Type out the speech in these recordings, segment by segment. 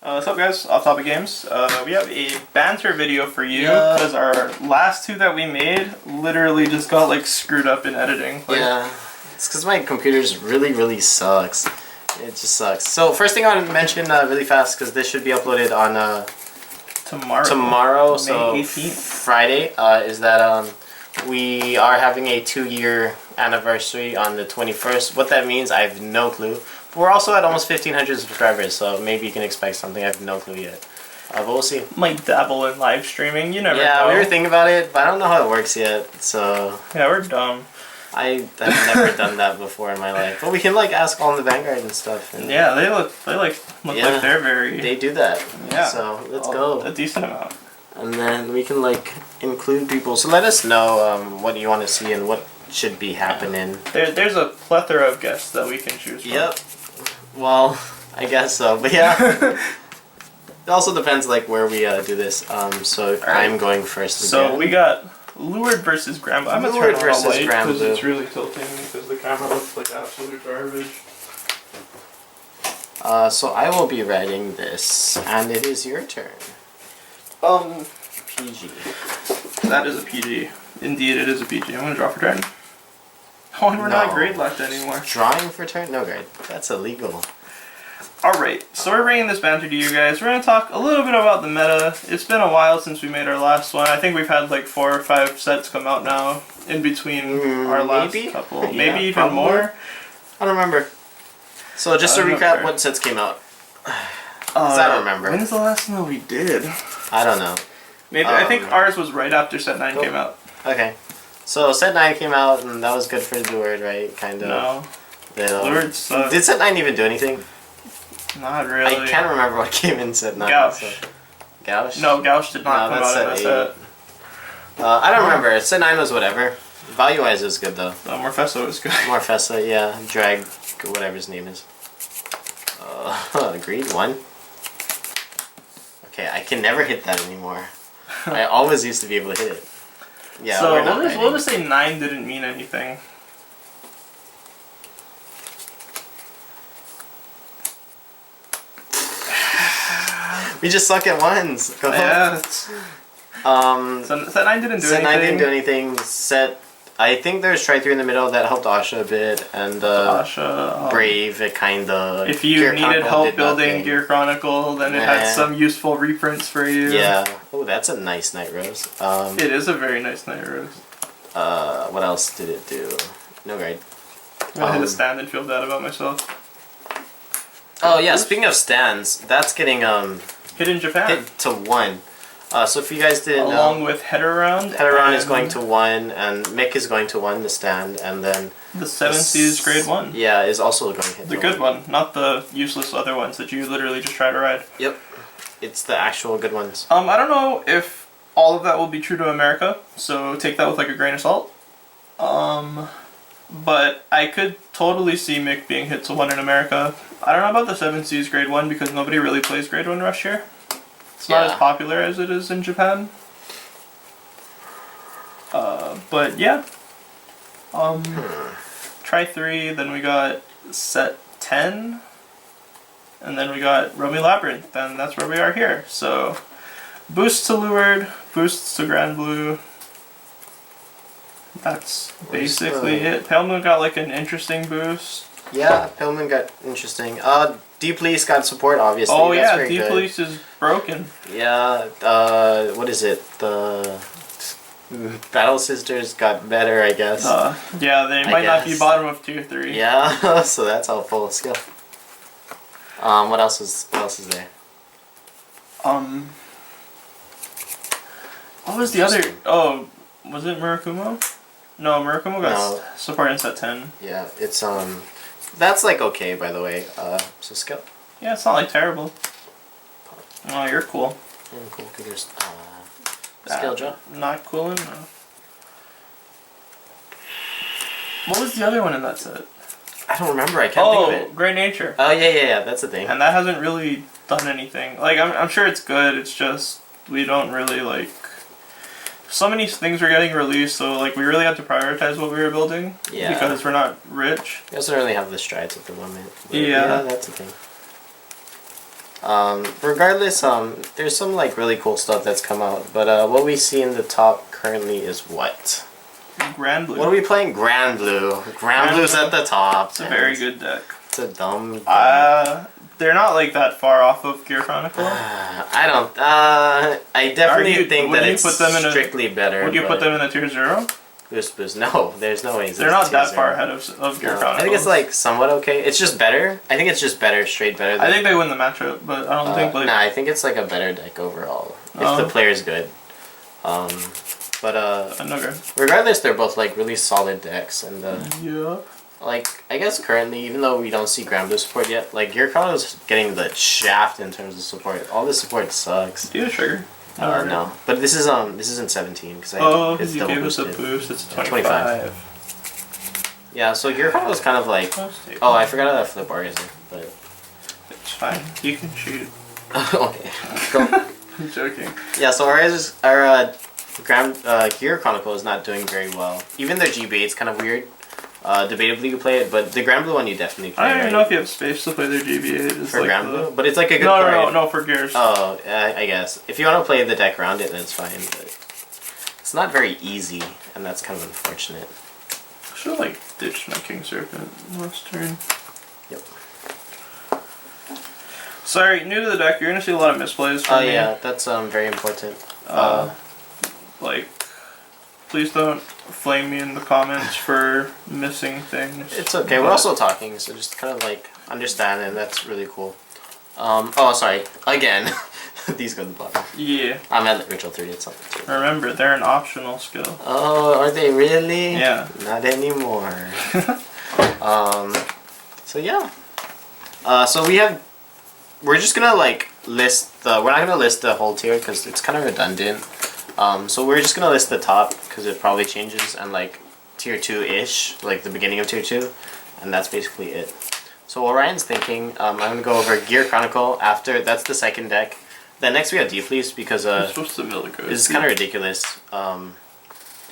What's up, guys? Off Topic Games. We have a banter video for you because our last two that we made literally just got like screwed up in editing. Yeah, it's because my computer's really sucks. It just sucks. So first thing I want to mention really fast, because this should be uploaded on tomorrow, so May 18th. Friday, is that we are having a 2-year anniversary on the 21st. What that means, I have no clue. But we're also at almost 1,500 subscribers, so maybe you can expect something. I have no clue yet. But we'll see. Might dabble in live streaming. You never know. Yeah, we were thinking about it, but I don't know how it works yet. So yeah, we're dumb. I've never done that before in my life. But we can like ask all in the Vanguard and stuff. And yeah, they look like they're very. They do that. Yeah. So let's go. A decent amount. And then we can like include people. So let us know what you want to see and what should be happening. There's a plethora of guests that we can choose from. Yep. Well, I guess so. But yeah. It also depends like where we do this. So right. I'm going first. So we got Luard versus Granblue. I'm gonna turn versus light Granblue because it's really tilting because the camera looks like absolute garbage. So I will be writing this, and it is your turn. PG. That is a PG. Indeed, it is a PG. I'm gonna draw for turn. Oh, and we're not grade left anymore. Drawing for turn? No grade. That's illegal. Alright, so we're bringing this banter to you guys. We're going to talk a little bit about the meta. It's been a while since we made our last one. I think we've had like 4 or 5 sets come out now in between our last couple. Maybe even probably more. I don't remember. So just to recap, what sets came out? I don't remember. When's the last one that we did? I don't know. Maybe I think ours was right after set 9 came out. Okay. So set 9 came out, and that was good for Luard, right? Kind of. No. Luard sucked. Did set 9 even do anything? Not really. I can't remember what came in set 9. Gauche. So. Gauche? No, Gauche did not come out in that set. I don't remember. Set 9 was whatever. Value-wise, it was good, though. Morpheso was good. Morpheso, yeah. Drag, whatever his name is. Agreed. 1. Okay, I can never hit that anymore. I always used to be able to hit it. Yeah, so we're not we'll just say 9 didn't mean anything. We just suck at ones. Go yeah. So set 9 didn't do anything. Set 9 didn't do anything. I think there's Try 3 in the middle that helped Asha a bit, and Brave, it kinda. If you needed help building Gear Chronicle, then it had some useful reprints for you. Yeah. Oh, that's a nice Nightrose. It is a very nice Nightrose. What else did it do? No grade. I hit a stand and feel bad about myself. Oh yeah, speaking of stands, that's getting hit in Japan. Hit to 1. So if you guys didn't know, along with Head-A-Round is going to 1, and Mick is going to 1, the stand, and then the 7C's grade 1. Yeah, is also going to hit the good one, not the useless other ones that you literally just try to ride. Yep, it's the actual good ones. I don't know if all of that will be true to America, so take that with like a grain of salt. But I could totally see Mick being hit to 1 in America. I don't know about the 7C's grade 1 because nobody really plays grade 1 Rush here. It's not as popular as it is in Japan. But yeah. Try 3, then we got set 10. And then we got Romy Labyrinth, and that's where we are here. So, boosts to Luard, boosts to Granblue. That's basically it. Pale Moon got like an interesting boost. Yeah, Pale Moon got interesting. D-Police got support, obviously. Oh yeah, D-Police is broken. Yeah, what is it? The Battle Sisters got better, I guess. Yeah, they might not be bottom of tier 3. Yeah, so that's helpful skill. What else is there? What was the other? Oh, was it Murakumo? No, Murakumo got support in set 10. Yeah, it's that's like okay, by the way. So skill. Yeah, it's not like terrible. Oh, you're cool. I'm cool because there's skill drop. Not cool enough. What was the other one in that set? I don't remember. I can't think of it. Great Nature. Oh yeah, that's the thing. And that hasn't really done anything. Like I'm sure it's good. It's just we don't really like. So many things were getting released, so like we really had to prioritize what we were building. Yeah. Because we're not rich. We also don't really have the strides at the moment. Yeah. That's the thing. Regardless, there's some like really cool stuff that's come out, but what we see in the top currently is what? Grand Blue. What are we playing? Grand Blue. Grand Blue's at the top. It's a very good deck. It's a dumb. They're not like that far off of Gear Chronicle. I don't. I definitely think that it's strictly better. Would you put them in a tier 0? Boost. No, there's no way. They're not that far ahead of Gear Chronicle. I think it's like somewhat okay. It's just better. I think it's just better, straight better. I think they win the matchup, but I don't think like. Nah, I think it's like a better deck overall if the player's good. Regardless, they're both like really solid decks, and yeah. Like I guess currently, even though we don't see Grand Blue support yet, like Gear Chrono is getting the shaft in terms of support. All the support sucks. Do you have a trigger? No, but this is in 17 because it's you gave us a boost. It's a 25. Yeah, so Gear Chrono is kind of like. Oh, I forgot about flip orgasm, but it's fine. You can shoot. Okay, go. I'm joking. Yeah, so our Gear Chronicle is not doing very well. Even their GB8's kind of weird. Debatably you play it, but the Grand Blue one you definitely play. I don't even know if you have space to play their GB8. For like Grand Blue? But it's like a good card. No, for Gears. Oh, I guess. If you want to play the deck around it, then it's fine, but it's not very easy, and that's kind of unfortunate. I should like ditch my King Serpent last turn. Yep. Sorry, new to the deck, you're going to see a lot of misplays from me. Yeah, that's very important. Like, please don't flame me in the comments for missing things. It's okay, we're also talking, so just kind of like understand, and that's really cool. Sorry, again. These go to the bottom. Yeah. I'm at Ritual 3, it's something too. Remember, they're an optional skill. Oh, are they really? Yeah. Not anymore. So yeah. We're just gonna like we're not gonna list the whole tier because it's kind of redundant. So we're just gonna list the top because it probably changes, and like tier 2-ish, like the beginning of tier 2, and that's basically it. So while Ryan's thinking, I'm gonna go over Gear Chronicle after. That's the second deck. Then next we have Defleece because I'm supposed to mill the code. It's kind of ridiculous.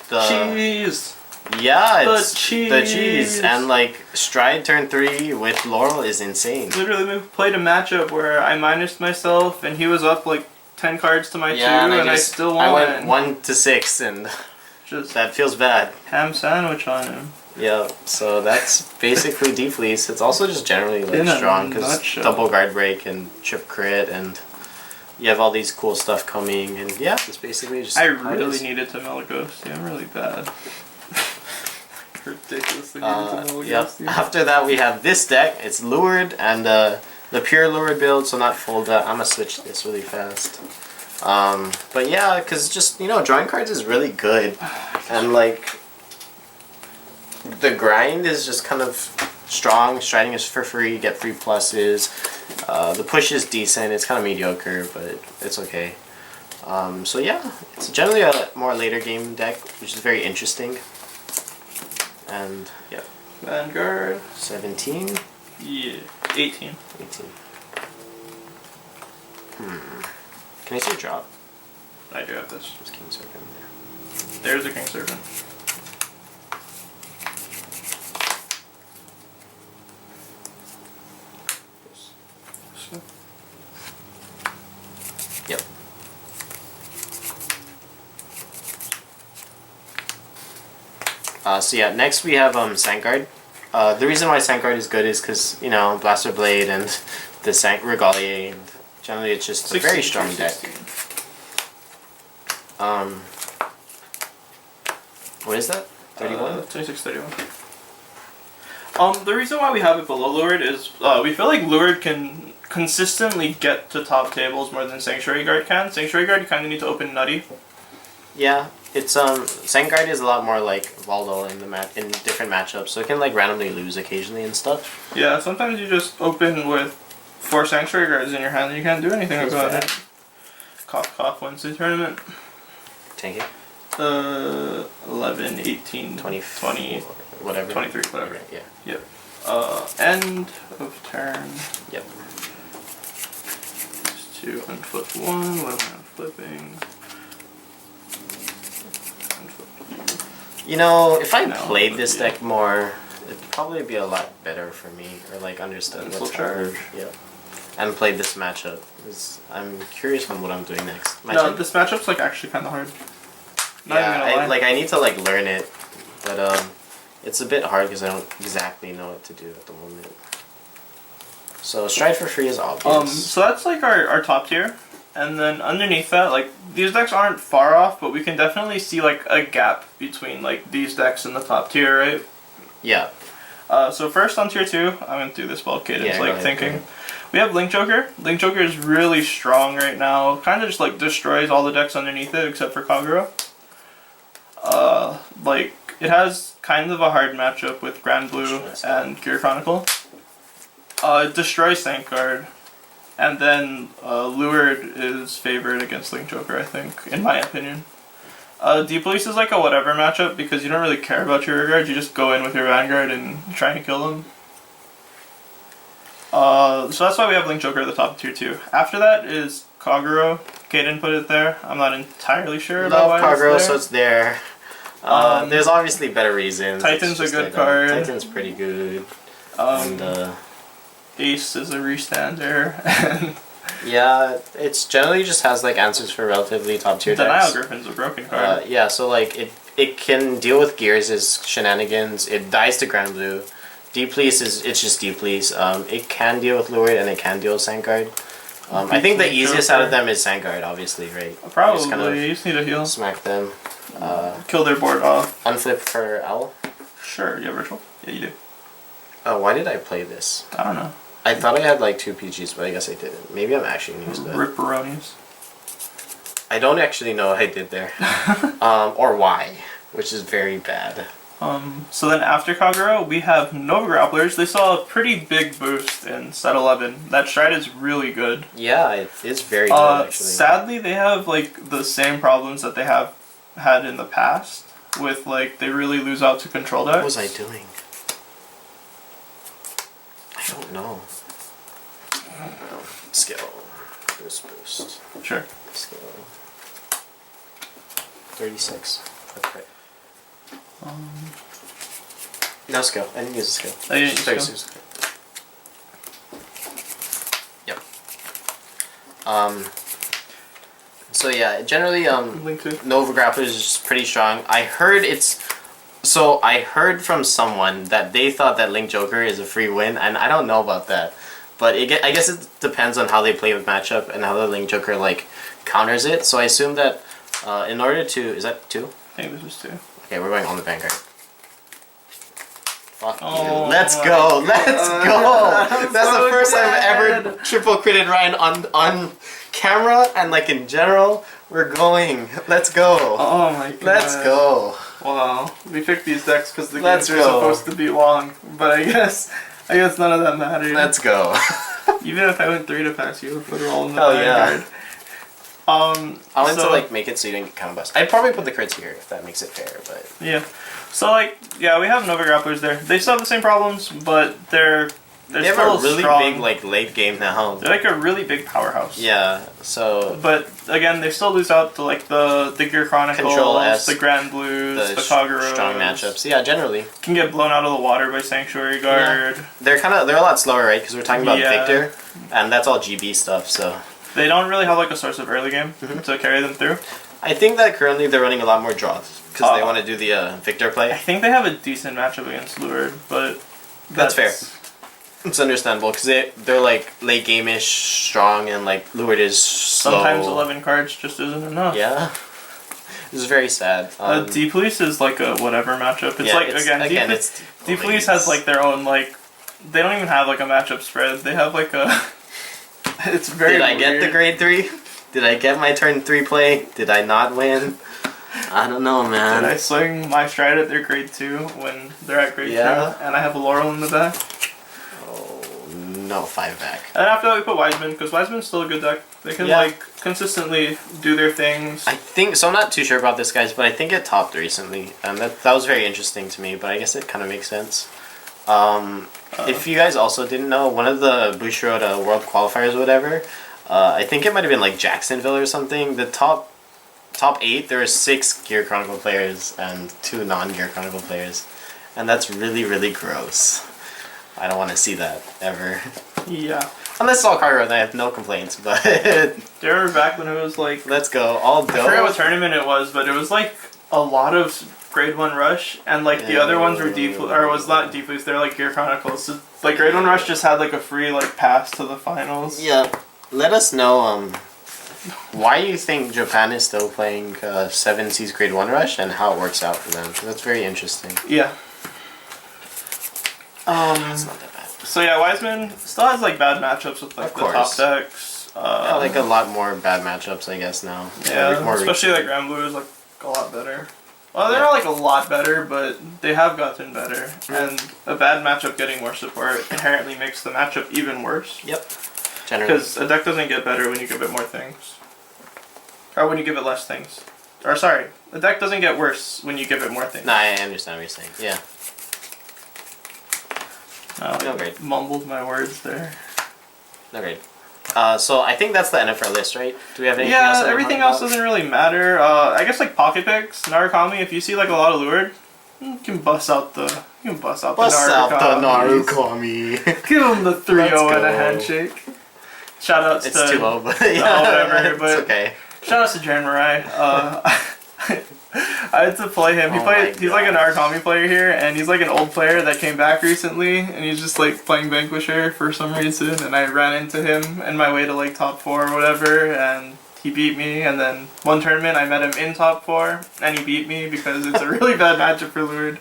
Cheese. Yeah, it's the cheese. And like Stride turn 3 with Laurel is insane. Literally, we played a matchup where I minused myself and he was up like 10 cards to my 2, and I still won. I went 1 to 6, and just that feels bad. Ham sandwich on him. Yeah, so that's basically Defleece. It's also just generally like strong because double guard break and chip crit, and you have all these cool stuff coming, and yeah, it's basically just. I really needed to mill a ghost. Yeah, I'm really bad. Ridiculously needed to mill a ghost. Yeah. After that, we have this deck. It's Luard and the pure Luard build, so not Folda. I'm gonna switch this really fast. But yeah, because just drawing cards is really good, and like the grind is just kind of strong. Striding is for free. You get free pluses. The push is decent. It's kind of mediocre, but it's okay. So yeah, it's generally a more later game deck, which is very interesting. And yeah. Vanguard. 17? Yeah. 18. 18. Can I see a drop? I do have this. There's King Serpent there. There's a King Serpent. Yep. So yeah, next we have Vanguard. The reason why Vanguard is good is because Blaster Blade and the Regalier, and generally it's just a very strong deck. What is that? 31? 26, 31. The reason why we have it below Luard is we feel like Luard can consistently get to top tables more than Sanctuary Guard can. Sanctuary Guard, you kind of need to open nutty. Yeah, it's Vanguard is a lot more like Valdo in different matchups, so it can like randomly lose occasionally and stuff. Yeah, sometimes you just open with 4 Sanctuary Guards in your hand and you can't do anything about it. Cough cough wins the tournament. Tank it. 11, 18, 20, whatever. 23, whatever. Yeah. Yep. End of turn. Yep. Just to unflip 1, when I'm flipping. If I played this deck more, it'd probably be a lot better for me, or like understood what's happening. Yeah. and played this matchup. I'm curious on what I'm doing next. No, this matchup's like actually kind of hard. Not even gonna lie. I need to like learn it, but it's a bit hard because I don't exactly know what to do at the moment. So Stride for free is obvious. So that's like our top tier. And then underneath that, like, these decks aren't far off, but we can definitely see, like, a gap between, like, these decks and the top tier, right? Yeah. So first on tier 2, I'm going to do this while Caden's, like, thinking. Ahead. We have Link Joker. Link Joker is really strong right now. Kind of just, like, destroys all the decks underneath it, except for Kagura. Like, it has kind of a hard matchup with Grand Blue and Gear Chronicle. It destroys Vanguard. And then Luard is favored against Link Joker, I think, in my opinion. Deep Police is like a whatever matchup because you don't really care about your rear guard. You just go in with your Vanguard and try and kill them. So that's why we have Link Joker at the top of tier 2. After that is Kagura. Caden put it there. I'm not entirely sure about why Kagura, it's there. so it's there. There's obviously better reasons. Titan's a good card. Titan's pretty good. And Ace is a restander. yeah, it's generally just has like answers for relatively top tier decks. Denial Griffin's a broken card. Yeah, so like it can deal with Gears' shenanigans. It dies to Grand Blue. Deep Police it's just Deep Police. It can deal with Luard and it can deal with Vanguard. I think the easiest out of them is Vanguard, obviously, right? Probably. You just need to heal. Smack them. Kill their board off. Unflip for Owl? Sure, you have Ritual? Yeah, you do. Oh, why did I play this? I don't know. I thought I had like 2 PGs, but I guess I didn't. Maybe I'm actually new to that. Ripperonis. I don't actually know what I did there. Or why, which is very bad. So then after Kagura, we have Nova Grapplers. They saw a pretty big boost in set 11. That stride is really good. Yeah, it is very good, actually. Sadly, they have like the same problems that they have had in the past. With like, they really lose out to control decks. What was I doing? I don't know. Skill. Boost. Sure. Skill. 36. That's right. No skill. I didn't use a skill. Oh, you didn't use 36. Yep. So yeah, generally Nova Grapplers is just pretty strong. I heard from someone that they thought that Link Joker is a free win, and I don't know about that. But I guess it depends on how they play with matchup and how the Link Joker like counters it. So I assume that in order to... Is that 2? I think this is 2. Okay, we're going on the Vanguard. Fuck you. Let's go! Let's go! That's so the first time I've ever triple critted Ryan on camera and like in general. We're going. Let's go. Oh my god. Let's go. Wow. We picked these decks because the games are supposed to be long, but I guess none of that matters. Let's go. Even if I went 3 to pass, you would put it all in the Hell Vanguard. Yeah. I want to like make it so you didn't get counter bust. I'd probably put the crits here if that makes it fair, but yeah. So like, yeah, we have Nova Grapplers there. They still have the same problems, but they're they have still a really strong. big like late game now. They're like a really big powerhouse. Yeah. So. But again, they still lose out to like the Gear Chronicles, the Grand Blues, the Kagura. Strong matchups. Yeah, generally. Can get blown out of the water by Sanctuary Guard. Yeah. They're a lot slower, right? Because we're talking about Victor, and that's all GB stuff. So. They don't really have like a source of early game to carry them through. I think that currently they're running a lot more draws because they want to do the Victor play. I think they have a decent matchup against Luard, but that's fair. It's understandable because they're like late game-ish strong and like Luard is slow. Sometimes 11 cards just isn't enough. Yeah. This is very sad. Deep Police is like a whatever matchup. It's like Deep Police has like their own like they don't even have like a matchup spread. They have like a it's very Did I get the grade 3? Did I get my turn 3 play? Did I not win? I don't know, man. Did I swing my stride at their grade 2 when they're at grade 2 and I have a Laurel in the back? Oh, no, 5 back. And after that we put Wiseman, because Wiseman's still a good deck. They can like consistently do their things. I think, so I'm not too sure about this, guys, but I think it topped recently. And that was very interesting to me, but I guess it kind of makes sense. If you guys also didn't know, one of the Bushiroad World Qualifiers or whatever, I think it might have been like Jacksonville or something. The top 8, there are 6 Gear Chronicle players and 2 non-Gear Chronicle players. And that's really, really gross. I don't want to see that ever. Yeah. Unless it's all card run, I have no complaints. But Do you remember back when it was like? let's go. All I forgot what tournament it was, but it was like a lot of Grade 1 Rush, and like the other ones were or was not Deflus, they're like Gear Chronicles. So like Grade 1 Rush just had like a free like pass to the finals. Yeah. Let us know why you think Japan is still playing 7C's Grade 1 Rush and how it works out for them. That's very interesting. Yeah. It's not that bad. So yeah, Wiseman still has like bad matchups with like Of the course. top decks. Yeah, like a lot more bad matchups, I guess, now. Yeah, More especially like Grand Blue is like a lot better. Well, they're not like a lot better, but they have gotten better. And a bad matchup getting more support inherently makes the matchup even worse. Yep. Generally. Because a deck doesn't get better when you give it more things. Or when you give it less things. Or sorry, a deck doesn't get worse when you give it more things. Nah, I understand what you're saying. Yeah. I great. mumbled my words there. No, great. So I think that's the end of our list, right? Do we have anything else? Yeah, everything else doesn't really matter. I guess like pocket picks, Narukami. If you see like a lot of Luard, you can bust out the Narukami. Give him the 3-0 Let's and a go. handshake. Shout outs It's to 2-0, but yeah, whatever. But it's okay. shout outs to Jaren Marai. I had to play him. Oh my He's like a gosh. Narukami player here, and he's like an old player that came back recently, and he's just like playing Vanquisher for some reason, and I ran into him in my way to like top 4 or whatever, and he beat me, and then one tournament I met him in top 4, and he beat me because it's a really bad matchup for Luard.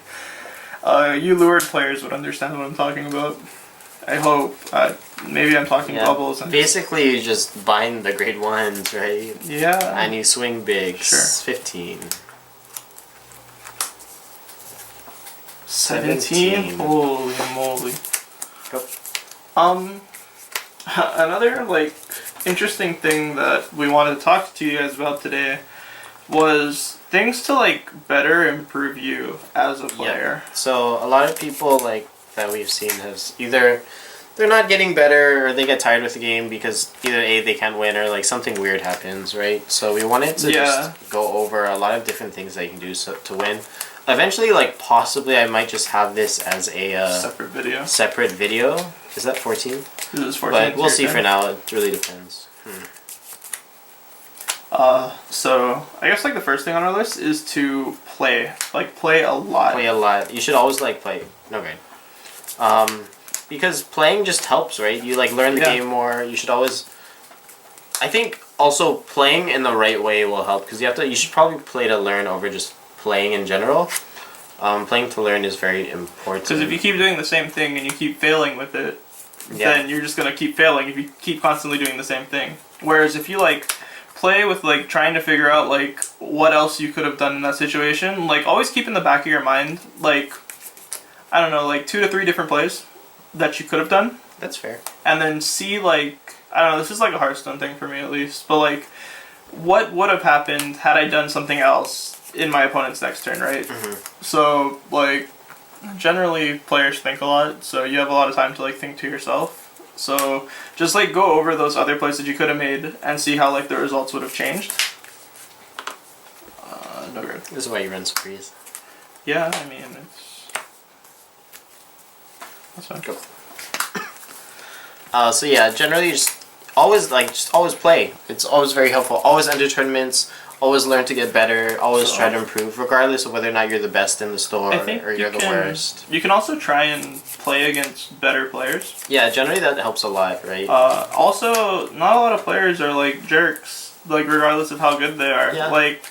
You Luard players would understand what I'm talking about. I hope. Maybe I'm talking bubbles. And Basically, you just bind the grade 1s, right? yeah. And you swing big. Sure. 15. 17? Holy moly. Go. Another like interesting thing that we wanted to talk to you guys about today was things to like better improve you as a player. Yeah. So a lot of people like that we've seen has either they're not getting better or they get tired with the game because either A, they can't win, or like something weird happens, right? So we wanted to just go over a lot of different things that you can do to win. Eventually, like possibly I might just have this as a separate video. Is that 14? This is 14. But we'll see for now. It really depends. So I guess like the first thing on our list is to play. Like play a lot. Play a lot. You should always like play. Okay. Because playing just helps, right? You like learn the game more. You should always. I think also playing in the right way will help because you should probably play to learn over just playing in general. Playing to learn is very important. Because if you keep doing the same thing and you keep failing with it, then you're just gonna keep failing if you keep constantly doing the same thing. Whereas if you like play with like trying to figure out like what else you could have done in that situation, like always keep in the back of your mind like I don't know, like 2 to 3 different plays that you could have done. That's fair. And then see like I don't know, this is like a Hearthstone thing for me at least, but like what would have happened had I done something else in my opponent's next turn, right? So like generally players think a lot, so you have a lot of time to like think to yourself. So just like go over those other plays that you could have made and see how like the results would have changed. No good. This is why you run sprees. Yeah, I mean that's fine. Go. So yeah, generally just always play. It's always very helpful. Always enter tournaments. Always learn to get better. Always try to improve, regardless of whether or not you're the best in the store or you're the worst. You can also try and play against better players. Yeah, generally that helps a lot, right? Also, not a lot of players are like jerks, like regardless of how good they are. Yeah. Like,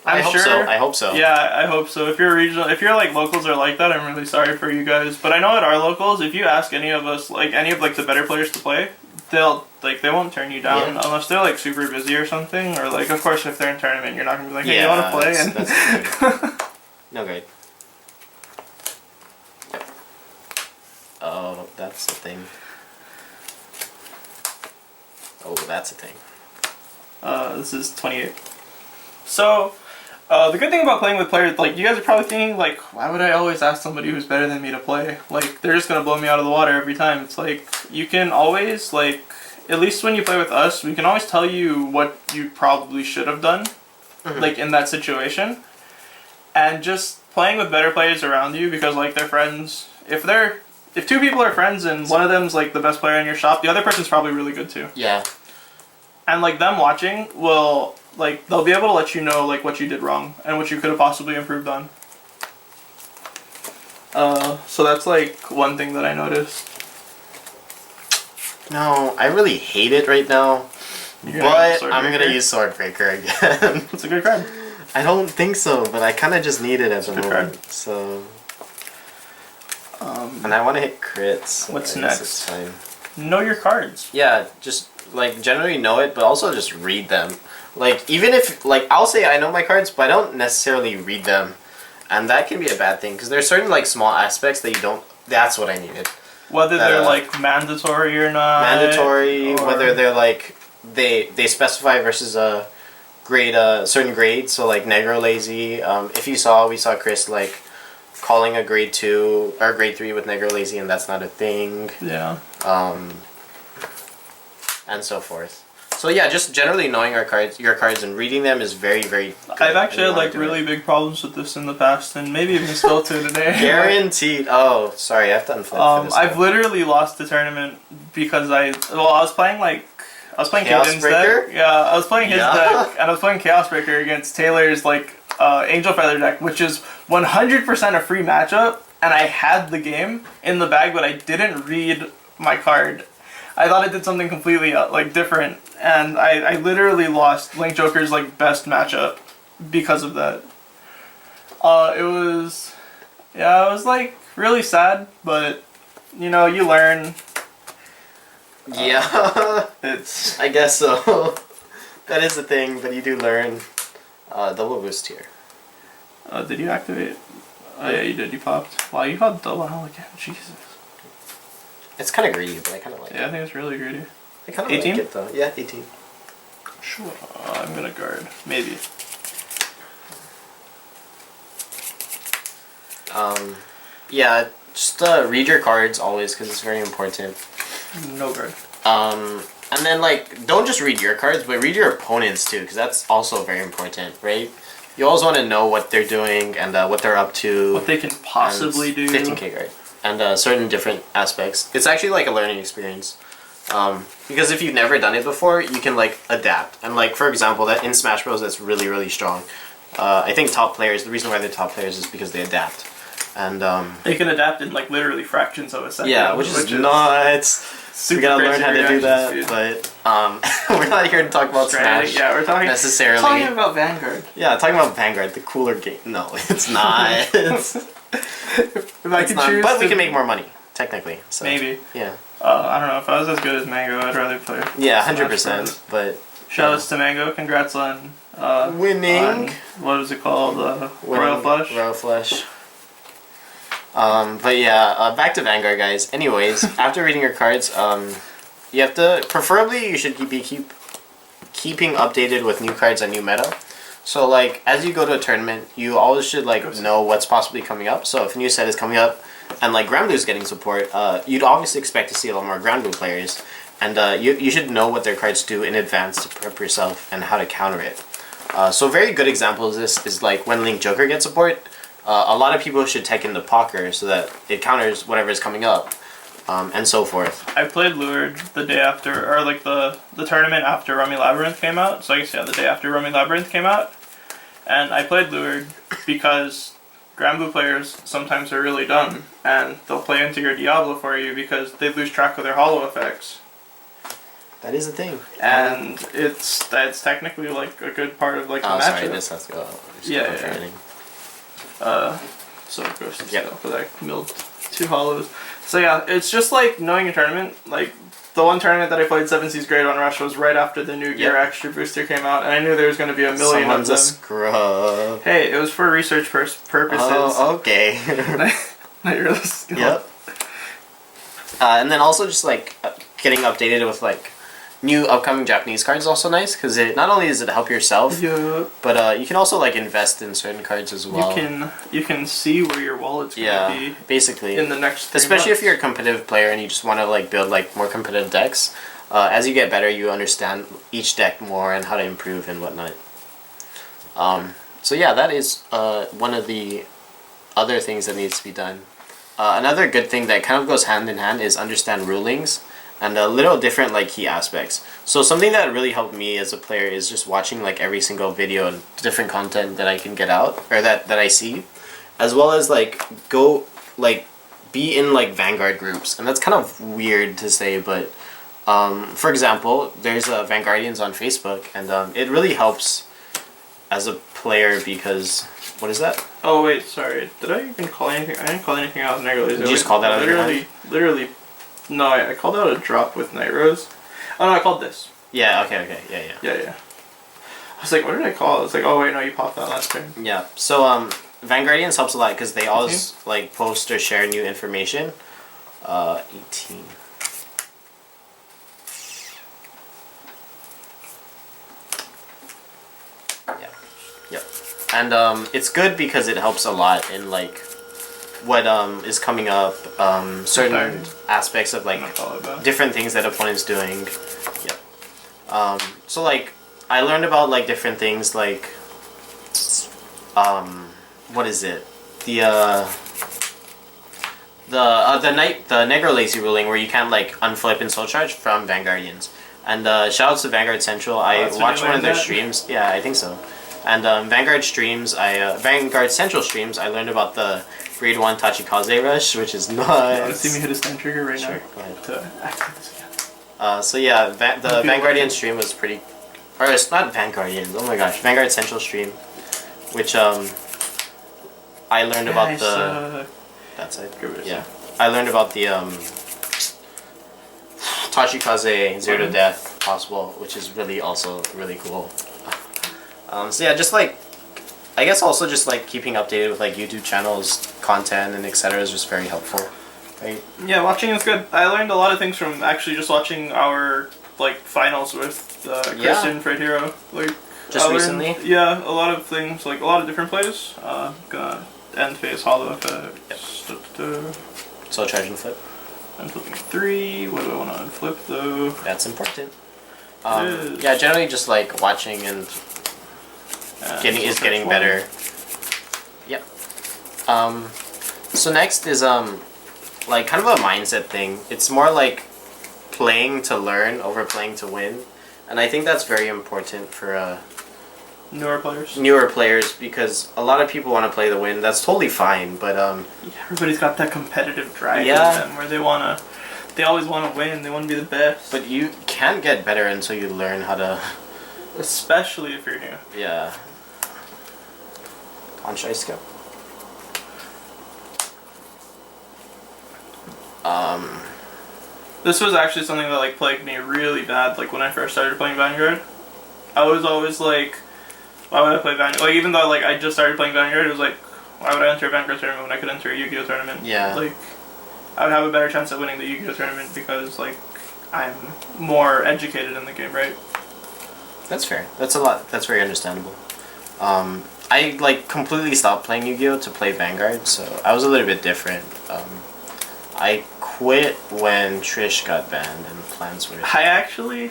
I hope so. Yeah, I hope so. If you're regional, if you're like locals are like that, I'm really sorry for you guys. But I know at our locals, if you ask any of us, like any of like the better players to play, they won't turn you down unless they're like super busy or something, or like of course if they're in tournament, you're not gonna be like, hey, you want to play? That's no great. Yep. Oh, that's the thing. Oh, that's a thing. This is 28. So. The good thing about playing with players, like, you guys are probably thinking, like, why would I always ask somebody who's better than me to play? Like, they're just gonna blow me out of the water every time. It's like, you can always, like, at least when you play with us, we can always tell you what you probably should have done, like, in that situation. And just playing with better players around you, because, like, they're friends, if they're if two people are friends and one of them's like the best player in your shop, the other person's probably really good too. Yeah. And like them watching will like they'll be able to let you know like what you did wrong and what you could have possibly improved on. So that's like one thing that I noticed. No, I really hate it right now. But I'm gonna use Swordbreaker again. It's a good card. I don't think so, but I kind of just need it at the moment. Card. So. And I want to hit crits. So What's I guess next? It's fine. Know your cards. Yeah, just like generally know it, but also just read them. Like even if like I'll say I know my cards, but I don't necessarily read them, and that can be a bad thing because there's certain like small aspects that you don't. That's what I needed. Whether they're like mandatory or not. Mandatory, whether they're like they specify versus a grade, certain grade. So like Negro Lazy. If you saw, we saw Chris like calling a grade 2 or grade 3 with Negro Lazy, and that's not a thing. Yeah. And so forth. So yeah, just generally knowing your cards and reading them is very, very good. I've actually had like really big problems with this in the past, and maybe even still to today. Guaranteed. Oh, sorry, I have to unflip for this. I've literally lost the tournament because I was playing Chaos Caden's Breaker? deck. Yeah, I was playing his deck, and I was playing Chaos Breaker against Taylor's like Angel Feather deck, which is 100% a free matchup, and I had the game in the bag, but I didn't read my card. I thought it did something completely like different, and I literally lost Link Joker's like best matchup because of that. It was like really sad, but you know, you learn. Yeah, It's I guess so. That is the thing, but you do learn. Double boost here. did you activate? Oh yeah, you did. You popped. Wow, you got double hell again. Jesus. It's kind of greedy, but I kind of like it. Yeah, I think it's really greedy. I kind of 18? like it though. Yeah, 18. Sure. I'm gonna guard. Maybe. Yeah, just read your cards always because it's very important. No guard. And then like don't just read your cards, but read your opponents too, because that's also very important, right? You always want to know what they're doing and what they're up to. What they can possibly do. 15k guard. And certain different aspects. It's actually like a learning experience. Because if you've never done it before, you can like adapt. And like for example, that in Smash Bros that's really, really strong. I think top players, the reason why they're top players is because they adapt. And they can adapt in like literally fractions of a second. yeah, which is nuts. We gotta learn how to do that, speed. but we're not here to talk about Smash. Yeah, we're talking necessarily. Talking about Vanguard. Yeah, talking about Vanguard, the cooler game. No, it's not. If I could not, choose, but we can make more money technically. So maybe. Yeah. I don't know if I was as good as Mango, I'd rather play. Yeah, Smash 100%. Bros. But Shoutouts to Mango. Congrats on winning. on, what is it called? Royal Flush. Royal Flush. But yeah, back to Vanguard, guys. Anyways, after reading your cards, you have to, preferably you should be keeping updated with new cards and new meta. So like, as you go to a tournament, you always should like know what's possibly coming up. So if a new set is coming up, and like Grand Blue's getting support, you'd obviously expect to see a lot more Grand Blue players. And you should know what their cards do in advance to prep yourself and how to counter it. So a very good example of this is like when Link Joker gets support, a lot of people should tech into Poker so that it counters whatever is coming up, and so forth. I played Luard the day after, or like the tournament after Rummy Labyrinth came out. So I guess yeah, the day after Rummy Labyrinth came out. And I played Luard because Grand Blue players sometimes are really dumb, and they'll play into your Diablo for you because they lose track of their holo effects. That is a thing. And that's technically like a good part of like the matchup. Sorry, this has to go. Yeah. So it goes to Yep. because I milled 2 holos. So yeah, it's just like knowing a tournament. Like the one tournament that I played 7C's Grade 1 Rush was right after the new Gear Extra booster came out, and I knew there was going to be a million Someone's of them. a scrub. Hey, it was for research purposes. Oh, okay. Nightrose. Yep. And then also just like getting updated with like new upcoming Japanese cards is also nice because it not only does it help yourself, but you can also like invest in certain cards as well. You can see where your wallet's gonna be basically in the next 3 especially months. if you're a competitive player and you just want to like build like more competitive decks. As you get better, you understand each deck more and how to improve and whatnot. So yeah, that is one of the other things that needs to be done. Another good thing that kind of goes hand in hand is understand rulings and little different like key aspects. So something that really helped me as a player is just watching like every single video and different content that I can get out or that I see, as well as like go like be in like Vanguard groups. And that's kind of weird to say, but for example, there's Vanguardians on Facebook, and it really helps as a player because what is that? Oh wait, sorry. Did I even call anything? I didn't call anything out with Nightrose. Did you just call that out of your hand? Literally. No, I called out a drop with Nightrose. Oh no, I called this. Yeah. Okay. Yeah. I was like, what did I call? I was like, oh wait, no, you popped that last turn. Yeah. So Vanguardians helps a lot because they always like post or share new information. 18. Yep. And it's good because it helps a lot in like what is coming up, certain aspects of like different things that opponent's doing. Yep. So like I learned about like different things like what is it? The Negro Lazy ruling where you can like unflip and soul charge from Vanguardians. And shout out to Vanguard Central. I watched one of their streams. Yeah, I think so. And Vanguard Central streams, I learned about the grade 1 Tachikaze rush, which is nuts. You want to see me hit a stun trigger right now? Go ahead. To activate this again. So yeah, the Vanguardian stream was pretty... Or it's not Vanguardian, oh my gosh. Vanguard Central stream, which I learned about the... That side? Yeah. I learned about the Tachikaze 0 to death possible, which is really also really cool. So yeah, just like, I guess also just like keeping updated with like YouTube channels, content, and etc. is just very helpful, right? Yeah, watching is good. I learned a lot of things from actually just watching our like finals with Kristen Fred Hero. Like just recently. Yeah, a lot of things, like a lot of different plays. Gonna end phase hollow effect. Yep. So charge and flip. I'm flipping 3. What do I want to unflip though? That's important. Yeah, generally just like watching and getting better. Yep. So next is like kind of a mindset thing. It's more like playing to learn over playing to win, and I think that's very important for newer players because a lot of people want to play to win. That's totally fine, but everybody's got that competitive drive in them where they always want to win. They want to be the best. But you can't get better until you learn how to. Especially if you're new. Yeah. On Shisko. This was actually something that like plagued me really bad. Like when I first started playing Vanguard, I was always like, why would I play Vanguard? Like even though like I just started playing Vanguard, it was like, why would I enter a Vanguard tournament when I could enter a Yu-Gi-Oh tournament? Yeah. Like I would have a better chance at winning the Yu-Gi-Oh tournament because like I'm more educated in the game, right? That's fair. That's a lot. That's very understandable. I like completely stopped playing Yu-Gi-Oh to play Vanguard, so I was a little bit different. I quit when Trish got banned and plans were. I actually,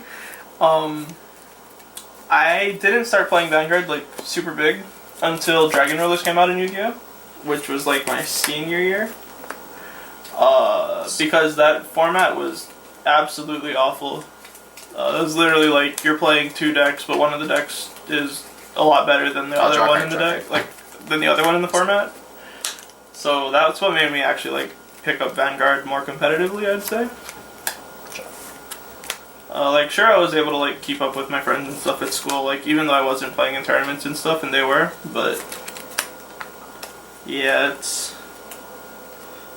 I didn't start playing Vanguard like super big until Dragon Rollers came out in Yu-Gi-Oh, which was like my senior year. Because that format was absolutely awful. It was literally like you're playing 2 decks, but one of the decks is a lot better than the other one in the deck, than the other one in the format. So that's what made me actually like pick up Vanguard more competitively, I'd say. Like sure, I was able to like keep up with my friends and stuff at school, like even though I wasn't playing in tournaments and stuff, and they were, but yeah, it's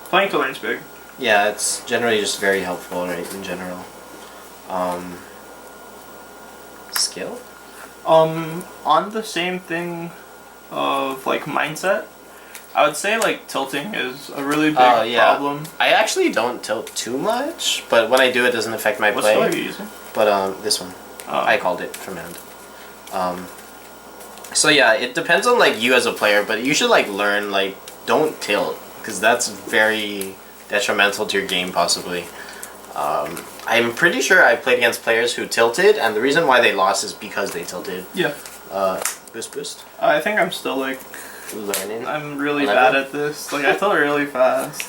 playing to learn's big. Yeah, it's generally just very helpful, right? In general. Skill? On the same thing of like mindset, I would say like tilting is a really big problem. I actually don't tilt too much, but when I do, it doesn't affect my play. What skill are you using? But this one, I called it from hand. So yeah, it depends on like you as a player, but you should like learn like don't tilt because that's very detrimental to your game possibly. I'm pretty sure I played against players who tilted, and the reason why they lost is because they tilted. Yeah. Boost. I think I'm still like learning. I'm really bad at this. Like I tilt really fast.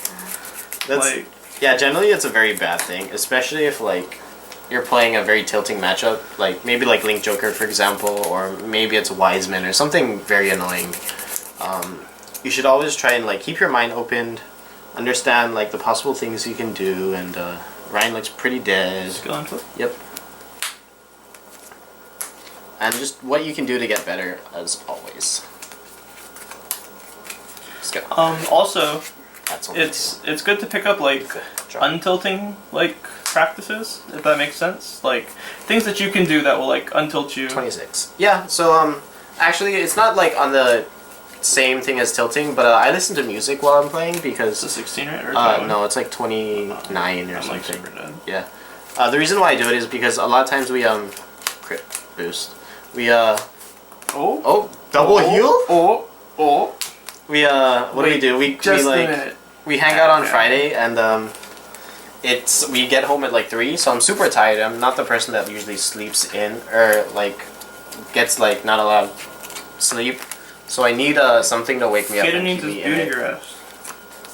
Like, yeah, generally it's a very bad thing, especially if like you're playing a very tilting matchup, like maybe like Link Joker for example, or maybe it's Wiseman or something very annoying. You should always try and like keep your mind open, understand like the possible things you can do, and Ryan looks pretty dead. skill input. Yep. And just what you can do to get better, as always. Let's go. Also, That's it's good to pick up like untilting like practices, if that makes sense. Like things that you can do that will like untilt you. 26. Yeah. So actually, it's not like on the same thing as tilting, but I listen to music while I'm playing because It's a 16, right? Or no, it's like 29 or I'm something. like super dead. Yeah. The reason why I do it is because a lot of times we crit boost. We double heal. We what do we do? We Just like a minute. we hang out on Okay. Friday and we get home at like 3, so I'm super tired. I'm not the person that usually sleeps in or like gets like not allowed sleep. So I need something to wake me up Kid and needs keep his me in booty it. grass.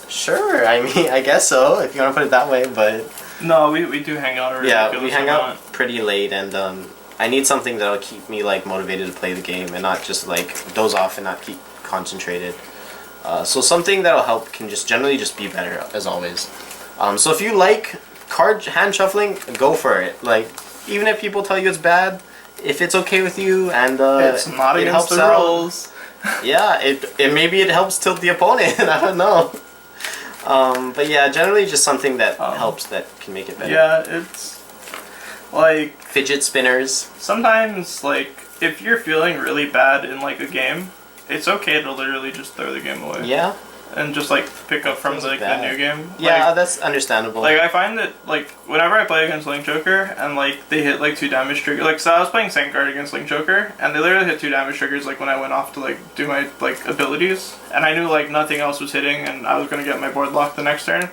Sure, I mean I guess so if you want to put it that way, but No, we do hang out. yeah, we hang out pretty late and I need something that'll keep me like motivated to play the game and not just like doze off and not keep concentrated. So something that'll help can just generally just be better as always. So if you like hand shuffling, go for it. Like even if people tell you it's bad, if it's okay with you and It's not it against helps the out, rules. yeah, it maybe it helps tilt the opponent. I don't know. But yeah, generally just something that helps that can make it better. Yeah, it's like Fidget spinners. sometimes like if you're feeling really bad in like a game, it's okay to literally just throw the game away. Yeah. And just like pick up from feels like the bad. new game. Yeah, Like, that's understandable. like I find that like whenever I play against Link Joker and like they hit like 2 damage triggers, like so I was playing Vanguard against Link Joker and they literally hit 2 damage triggers like when I went off to like do my like abilities and I knew like nothing else was hitting and I was gonna get my board locked the next turn.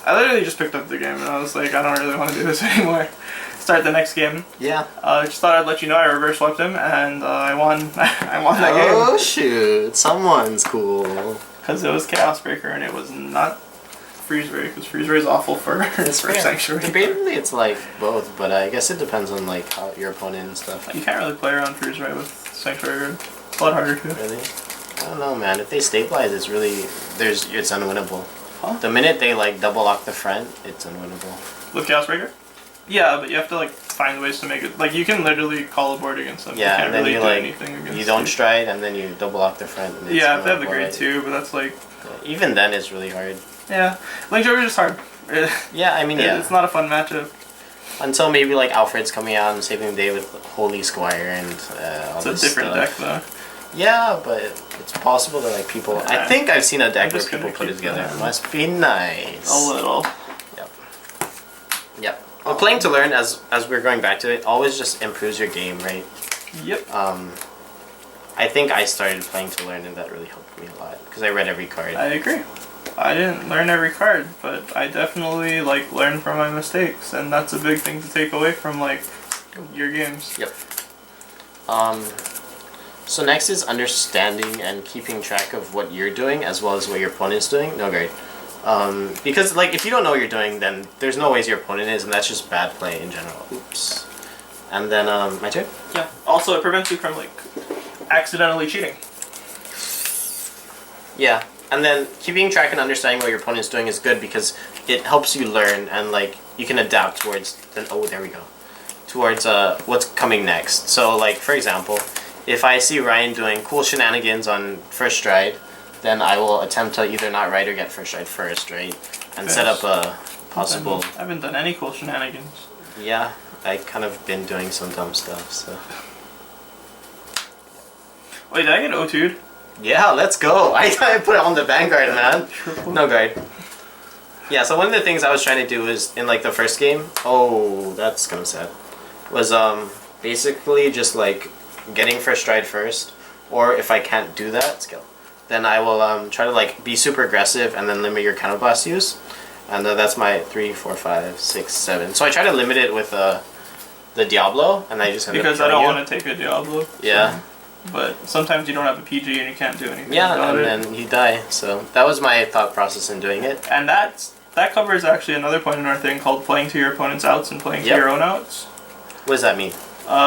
I literally just picked up the game and I was like I don't really want to do this anymore. Start the next game. Yeah. Just thought I'd let you know I reverse swept him and I won. I won that game. Oh shoot! Someone's cool. Because it was Chaos Breaker and it was not Freeze Ray, because Freeze Ray is awful for Sanctuary. Debatably, it's like both, but I guess it depends on like how your opponent and stuff. You can't really play around Freeze Ray with Sanctuary. It's a lot harder to. Really? I don't know, man. If they stabilize, it's unwinnable. Huh? The minute they like double lock the front, it's unwinnable. With Chaos Breaker? Yeah, but you have to like find ways to make it. Like you can literally call a board against them. Yeah, you can't and then really you do like anything against you don't them. stride, and then you double lock the front. And it's Yeah, if they have the gonna grade avoid- 2, but that's like. Even then, it's really hard. Yeah, Link Joker's just hard. Yeah, I mean, yeah. It's not a fun matchup. Until maybe like Alfred's coming out and saving the day with Holy Squire and all It's a this different stuff. deck though. Yeah, but it's possible that like people. I Yeah. think I've seen a deck I'm where just people gonna put it keep together. that. Must be nice. A little. Yep. Well, playing to learn, as we're going back to it, always just improves your game, right? Yep. I think I started playing to learn, and that really helped me a lot because I read every card. I agree. I didn't learn every card, but I definitely like learned from my mistakes, and that's a big thing to take away from like your games. Yep. So next is understanding and keeping track of what you're doing as well as what your opponent's doing. No, great. Because like if you don't know what you're doing, then there's no ways your opponent is, and that's just bad play in general. Oops. And then my turn. Yeah. Also, it prevents you from like accidentally cheating. Yeah. And then keeping track and understanding what your opponent's doing is good because it helps you learn and like you can adapt towards towards what's coming next. So like for example, if I see Ryan doing cool shenanigans on first stride, then I will attempt to either not ride or get first stride first, right? And set up a possible. I haven't done any cool shenanigans. Yeah, I kind of been doing some dumb stuff, so. Wait, did I get O2'd? Yeah, let's go. I put it on the Vanguard, man. No guard. Yeah, so one of the things I was trying to do is in like the first game. Oh, that's kind of sad. Was basically just like getting first stride first, or if I can't do that skill, then I will try to like be super aggressive and then limit your counterblast use, and that's my 3, 4, 5, 6, 7. So I try to limit it with the Diablo, and I just end up Because I killing don't you. want to take a Diablo. Yeah. But sometimes you don't have a PG and you can't do anything Yeah, about and it. then you die. So that was my thought process in doing it. And that's that covers actually another point in our thing called playing to your opponent's outs and playing to your own outs. What does that mean?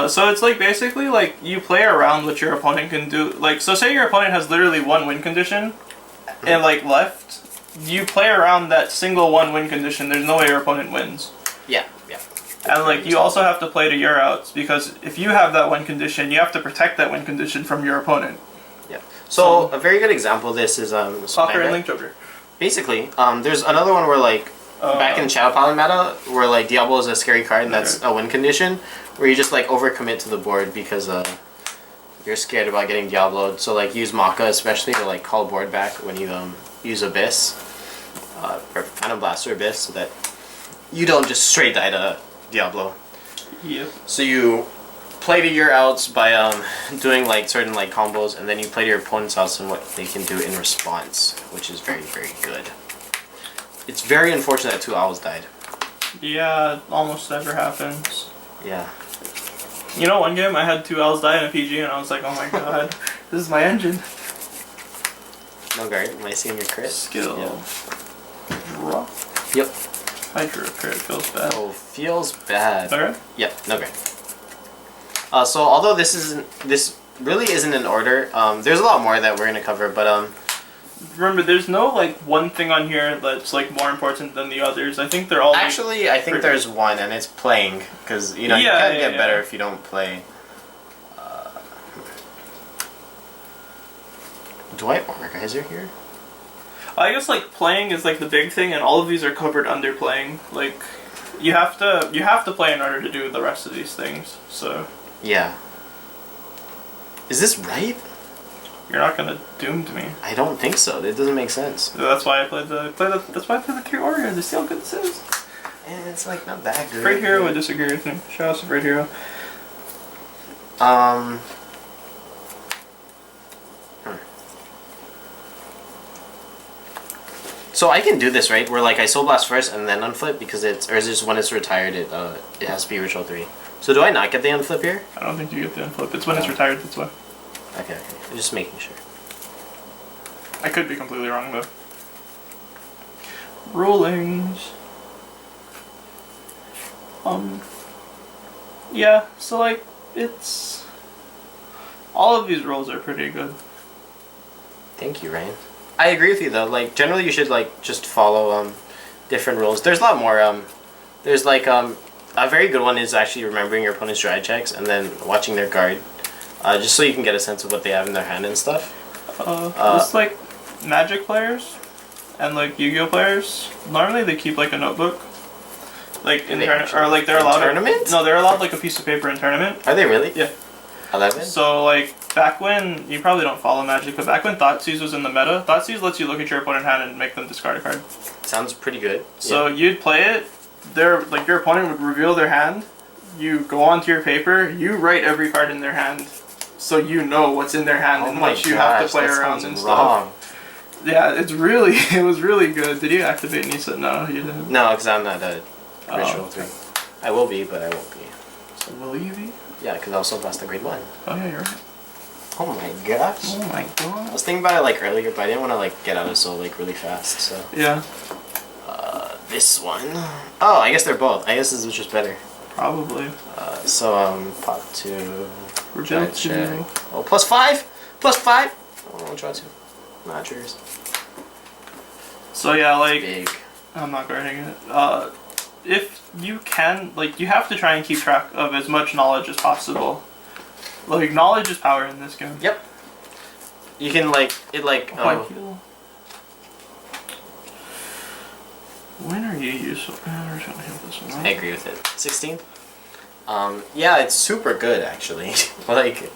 So it's like basically like you play around what your opponent can do. Like, so say your opponent has literally one win condition and like left, you play around that single one win condition. There's no way your opponent wins. Yeah. And like you also have to play to your outs, because if you have that win condition, you have to protect that win condition from your opponent. Yeah. So a very good example of this is Soccer and Link Joker. Basically, there's another one where like back in Shadow Paladin meta, where like Diablo is a scary card and that's a win condition, where you just like overcommit to the board because you're scared about getting Diabloed. So like use Maka especially to like call board back when you use Abyss or Phantom Blast or Abyss, so that you don't just straight die to Diablo. Yep. So you play to your outs by doing like certain like combos, and then you play to your opponent's outs and what they can do in response, which is very, very good. It's very unfortunate that 2 owls died. Yeah, it almost never happens. Yeah. You know, one game I had 2 owls die in a PG and I was like, oh my god, this is my engine. No guard, am I seeing your crit? Skill. Yeah. Drop. Yep. I drew a crit, feels bad. Oh, feels bad. Okay? Yep, no guard. So although this really isn't in order, there's a lot more that we're gonna cover, but remember, there's no like one thing on here that's like more important than the others. I think they're all actually I think there's one, and it's playing, because you can't get better if you don't play. Do I Organizer here? I guess like playing is like the big thing, and all of these are covered under playing. Like you have to play in order to do the rest of these things. So yeah. Is this right? You're not gonna doom to me. I don't think so. It doesn't make sense. That's why I played the 3 Warriors. They still good saves. And it's like not that good. Afraid Hero would disagree with me. Shout out to Afraid Hero. So I can do this, right? Where like I Soul Blast first and then unflip, because or is it just when it's retired it has to be Ritual 3. So do I not get the unflip here? I don't think you get the unflip. It's when it's retired, that's why. Okay. Just making sure. I could be completely wrong though. Rulings. Yeah, so like it's all of these rules are pretty good. Thank you, Ryan. I agree with you though. Like generally you should like just follow different rules. There's a lot more there's like a very good one is actually remembering your opponent's dry checks and then watching their guard. Just so you can get a sense of what they have in their hand and stuff. Just like Magic players and like Yu-Gi-Oh players, normally they keep like a notebook. Like in tournament, or like they're allowed tournament? No, they're allowed like a piece of paper in tournament. Are they really? Yeah. 11? So like back when, you probably don't follow Magic, but back when Thoughtseize was in the meta, Thoughtseize lets you look at your opponent's hand and make them discard a card. Sounds pretty good. So you'd play it, like your opponent would reveal their hand, you go onto your paper, you write every card in their hand, so you know what's in their hand and what you have to play around and stuff. Yeah, it was really good. Did you activate Nisa? No, you didn't. No, because I'm not a Ritual 3. I will be, but I won't be. So will you be? Yeah, because I also lost the grade 1. Oh yeah, you're right. Oh my gosh. Oh my god. I was thinking about it like earlier, but I didn't want to like get out of Soul like really fast, so. Yeah. This one. Oh, I guess they're both. I guess this is just better. Probably. Pop 2. Reject 2. Oh, +5! +5! Oh, I'll draw 2. Not yours. So yeah, like, Big. I'm not guarding it. If you can, like, you have to try and keep track of as much knowledge as possible. Like, knowledge is power in this game. Yep. You can, like, When are you useful? We're just gonna hit this one. Right? I agree with it. 16th? Yeah, it's super good, actually. Like,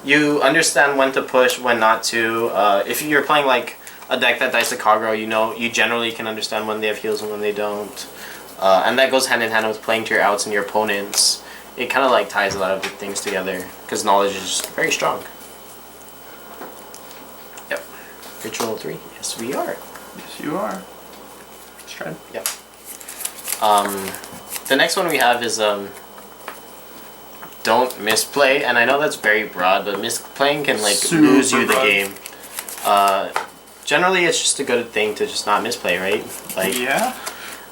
you understand when to push, when not to. If you're playing, like, a deck that dies to Kagero, you generally can understand when they have heals and when they don't. And that goes hand in hand with playing to your outs and your opponents. It kind of like ties a lot of the things together because knowledge is just very strong. Yep. Ritual 3. Yes, we are. Yes, you are. Let's try. Yep. The next one we have is don't misplay, and I know that's very broad, but misplaying can like lose you the game. Generally, it's just a good thing to just not misplay, right? Like yeah.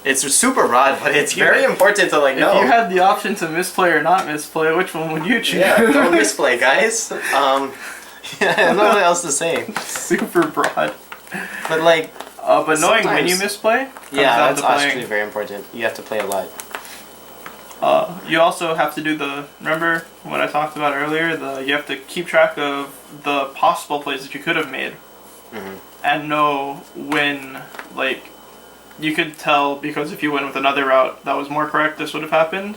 It's super broad, but it's very important to like know. If you had the option to misplay or not misplay, which one would you choose? Yeah, don't misplay, guys. Yeah, I don't know what else to say. Super broad. But like, but knowing when you misplay. Yeah, that's actually very important. You have to play a lot. You also have to do remember what I talked about earlier? You have to keep track of the possible plays that you could have made. And know when, like, you could tell because if you went with another route that was more correct, this would have happened.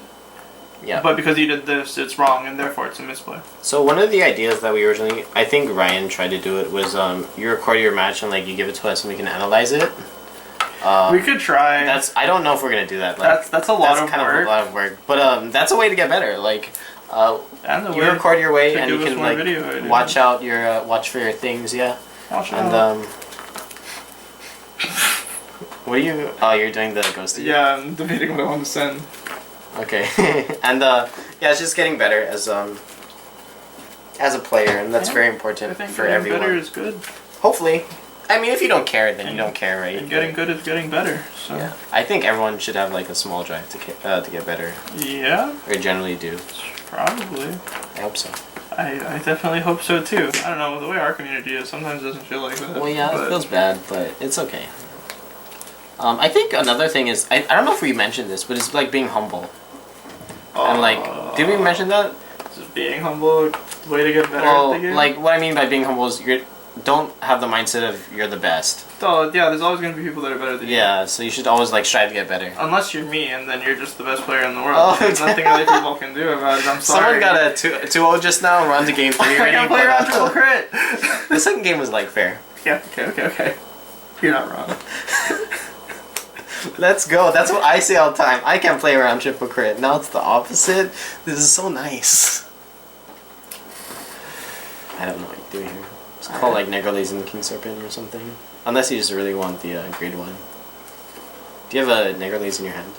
Yeah. But because you did this, it's wrong, and therefore it's a misplay. So one of the ideas that we originally, I think Ryan tried to do it, was you record your match and like you give it to us and we can analyze it. We could try. I don't know if we're gonna do that. Like, that's a lot of work. That's kind of a lot of work, but that's a way to get better. Like, you record your way and you can like watch out your watch for your things. Yeah. Watch and out. What are you? Oh, you're doing the ghost. Yeah, I'm debating what I want to send. Okay, and yeah, it's just getting better as a player, and that's very important for everyone. Better is good. Hopefully, I mean, if you don't care, then you don't care, right? And getting good is getting better. So. Yeah, I think everyone should have like a small drive to get better. Yeah. Or generally do. Probably. I hope so. I definitely hope so too. I don't know, the way our community is, sometimes it doesn't feel like that. Well, yeah, it feels bad, but it's okay. I think another thing is, I don't know if we mentioned this, but it's like being humble. And like, did we mention that? Just being humble, way to get better at the game? Like, what I mean by being humble is don't have the mindset of you're the best. Oh, yeah, there's always going to be people that are better than you. Yeah, so you should always like strive to get better. Unless you're me, and then you're just the best player in the world. There's nothing other people can do about it, I'm sorry. Someone got a 2-0 just now, we're on to game 3 already. I can't play around triple crit! The second game was like fair. Yeah, okay. You're not wrong. Let's go. That's what I say all the time. I can't play around triple crit. Now it's the opposite. This is so nice. I don't know what you're doing here. It's called like Negrolaze and King Serpent or something. Unless you just really want the grade 1. Do you have a Negrolaze in your hand?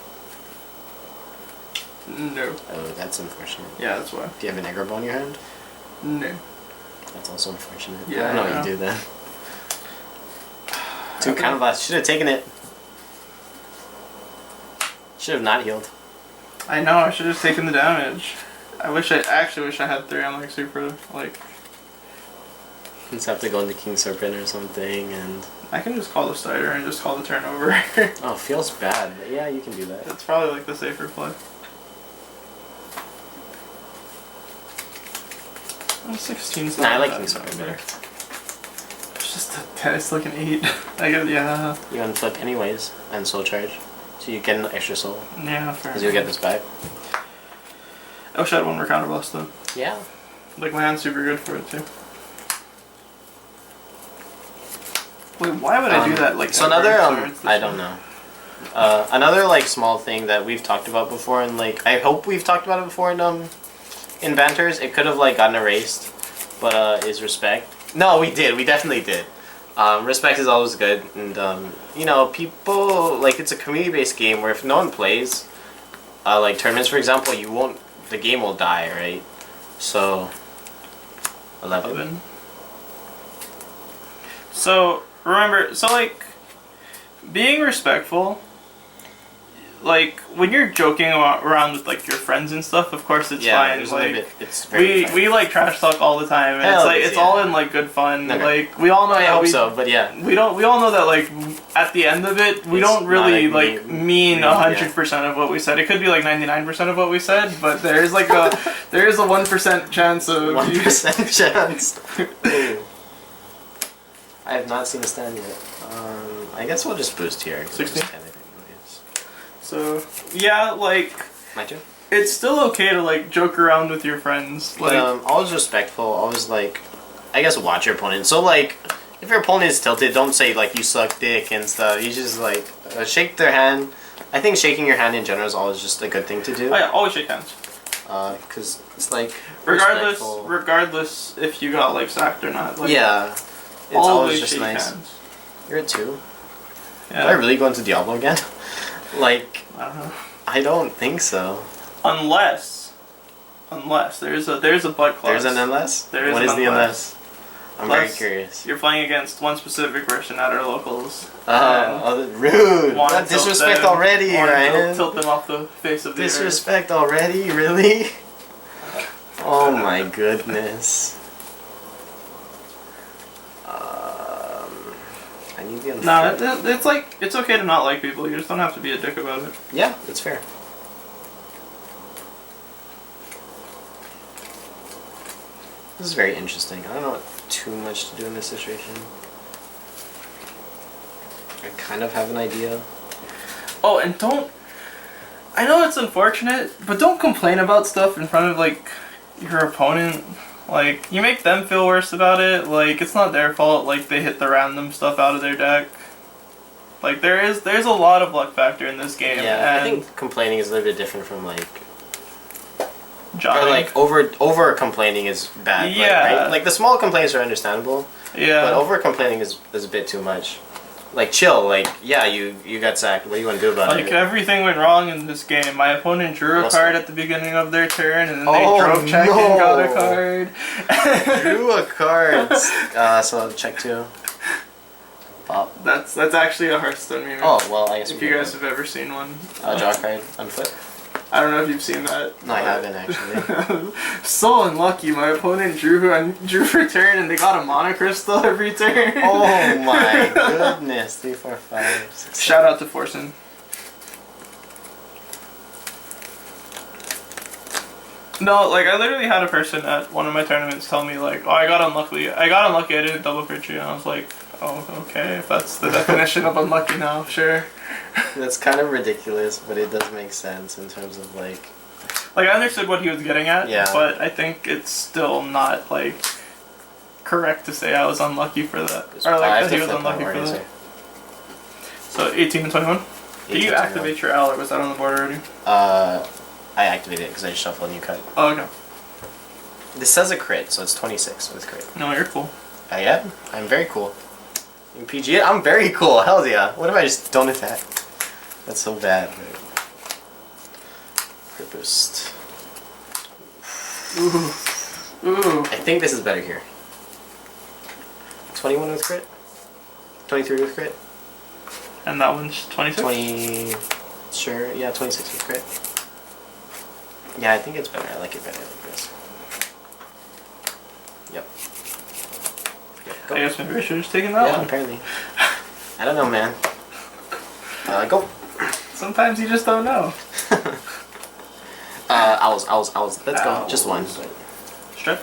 No. Oh, that's unfortunate. Yeah, that's why. Do you have a Negrobone in your hand? No. That's also unfortunate. Yeah, I don't know what you do then. 2 counterblast. Should have taken it. Should have not healed. I know, I should have taken the damage. I actually wish I had 3 on like super, like... Just have to go into King Serpent or something, and... I can just call the starter and just call the turnover. Oh, feels bad, but yeah, you can do that. That's probably like the safer play. 16's not I like bad King Serpent better. It's like an 8. I guess, yeah. You unflip anyways, and soul charge. So you get an extra soul. Yeah, fair. Because you'll get this back. I wish I had one more counterblast though. Yeah. Like my hand's super good for it too. Wait, why would I do that? Like so another I don't know. Another like small thing that we've talked about before, and like I hope we've talked about it before in Banters. It could have like gotten erased, but is respect. No, we did. We definitely did. Respect is always good, and you know, people like it's a community-based game where if no one plays, like tournaments for example, the game will die, right? So 11. So remember, like being respectful. Like when you're joking around with like your friends and stuff, of course it's fine. Like it's very we like trash talk all the time, and it's like it's all in like good fun. Okay. Like we all know. I hope so, but yeah, we all know that like at the end of it, we don't really like mean 100% of what we said. It could be like 99% of what we said, but there is like a 1% chance of 1% chance. I have not seen a stand yet. I guess we'll just boost here. 16. So yeah, like my turn. It's still okay to like joke around with your friends. Like always respectful. Always like, I guess watch your opponent. So like, if your opponent is tilted, don't say like you suck dick and stuff. You just like shake their hand. I think shaking your hand in general is always just a good thing to do. Oh yeah, always shake hands. Because it's like regardless if you got like sacked or not. Like, yeah, it's always just nice. Hands. You're at 2. Yeah. Do I really go into Diablo again? Like, I don't know. I don't think so. Unless there's a butt clause. There's an unless? There is what an is the unless? I'm Plus, very curious. You're playing against one specific person at our locals. Rude. Wanna That disrespect tilt them, already, wanna Ryan. Tilt them off the face of the Disrespect already? Really? Oh my goodness. I need the No, it's like, it's okay to not like people, you just don't have to be a dick about it. Yeah, that's fair. This is very interesting. I don't know what too much to do in this situation. I kind of have an idea. Oh, and don't... I know it's unfortunate, but don't complain about stuff in front of, like, your opponent. Like, you make them feel worse about it. Like, it's not their fault, like, they hit the random stuff out of their deck. Like, there's a lot of luck factor in this game. Yeah, and I think complaining is a little bit different from, like... Jotting. Or, like, over complaining is bad. Yeah. Right? Like, the small complaints are understandable. Yeah. But over complaining is a bit too much. Like, chill. Like, yeah, you got sacked. What do you want to do about it? Like, everything went wrong in this game. My opponent drew a card at the beginning of their turn, and then they Oh, drove check no. and got a card. Drew a card. So check 2. Pop. That's actually a Hearthstone meme. Oh, well, I guess If we you can guys have ever seen one. draw a card on foot. I don't know if you've seen that. No, I haven't, actually. So unlucky. My opponent drew for turn, and they got a monocrystal every turn. Oh my goodness. 3, 4, 5, 6, Shout out to Forsen. No, like, I literally had a person at one of my tournaments tell me, like, oh, I got unlucky, I didn't double crit you, and I was like, oh, okay, if that's the definition of unlucky now, sure. That's kind of ridiculous, but it does make sense in terms of, like... Like, I understood what he was getting at, Yeah. but I think it's still not, like, correct to say I was unlucky for that. Or, like, that he was unlucky for that. So, 18 and 21? Did you activate your Owl, or was that on the board already? I activated it because I just shuffled a new cut. Oh, okay. This says a crit, so it's 26 with crit. No, you're cool. Yeah, I'm very cool. You PG it? I'm very cool, hell yeah. What if I just don't attack? That's so bad. Crit boost. Ooh. Ooh. I think this is better here. 21 with crit? 23 with crit? And that one's 26? 20... Sure, yeah, 26 with crit. Yeah, I think it's better. I like it better like this. Yep. I guess maybe I should have just taken that Yeah, one. apparently. I don't know, man. Go. Sometimes you just don't know. Owls. Let's go. Owls. Just one. Strip.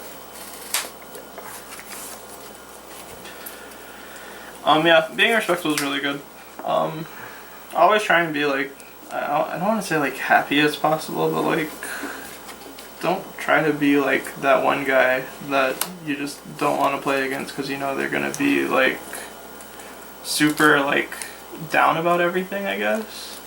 Yeah, being respectful is really good. Always try and be like, I don't want to say like happy as possible, but like, don't try to be like that one guy that you just don't want to play against because you know they're gonna be like super like down about everything, I guess.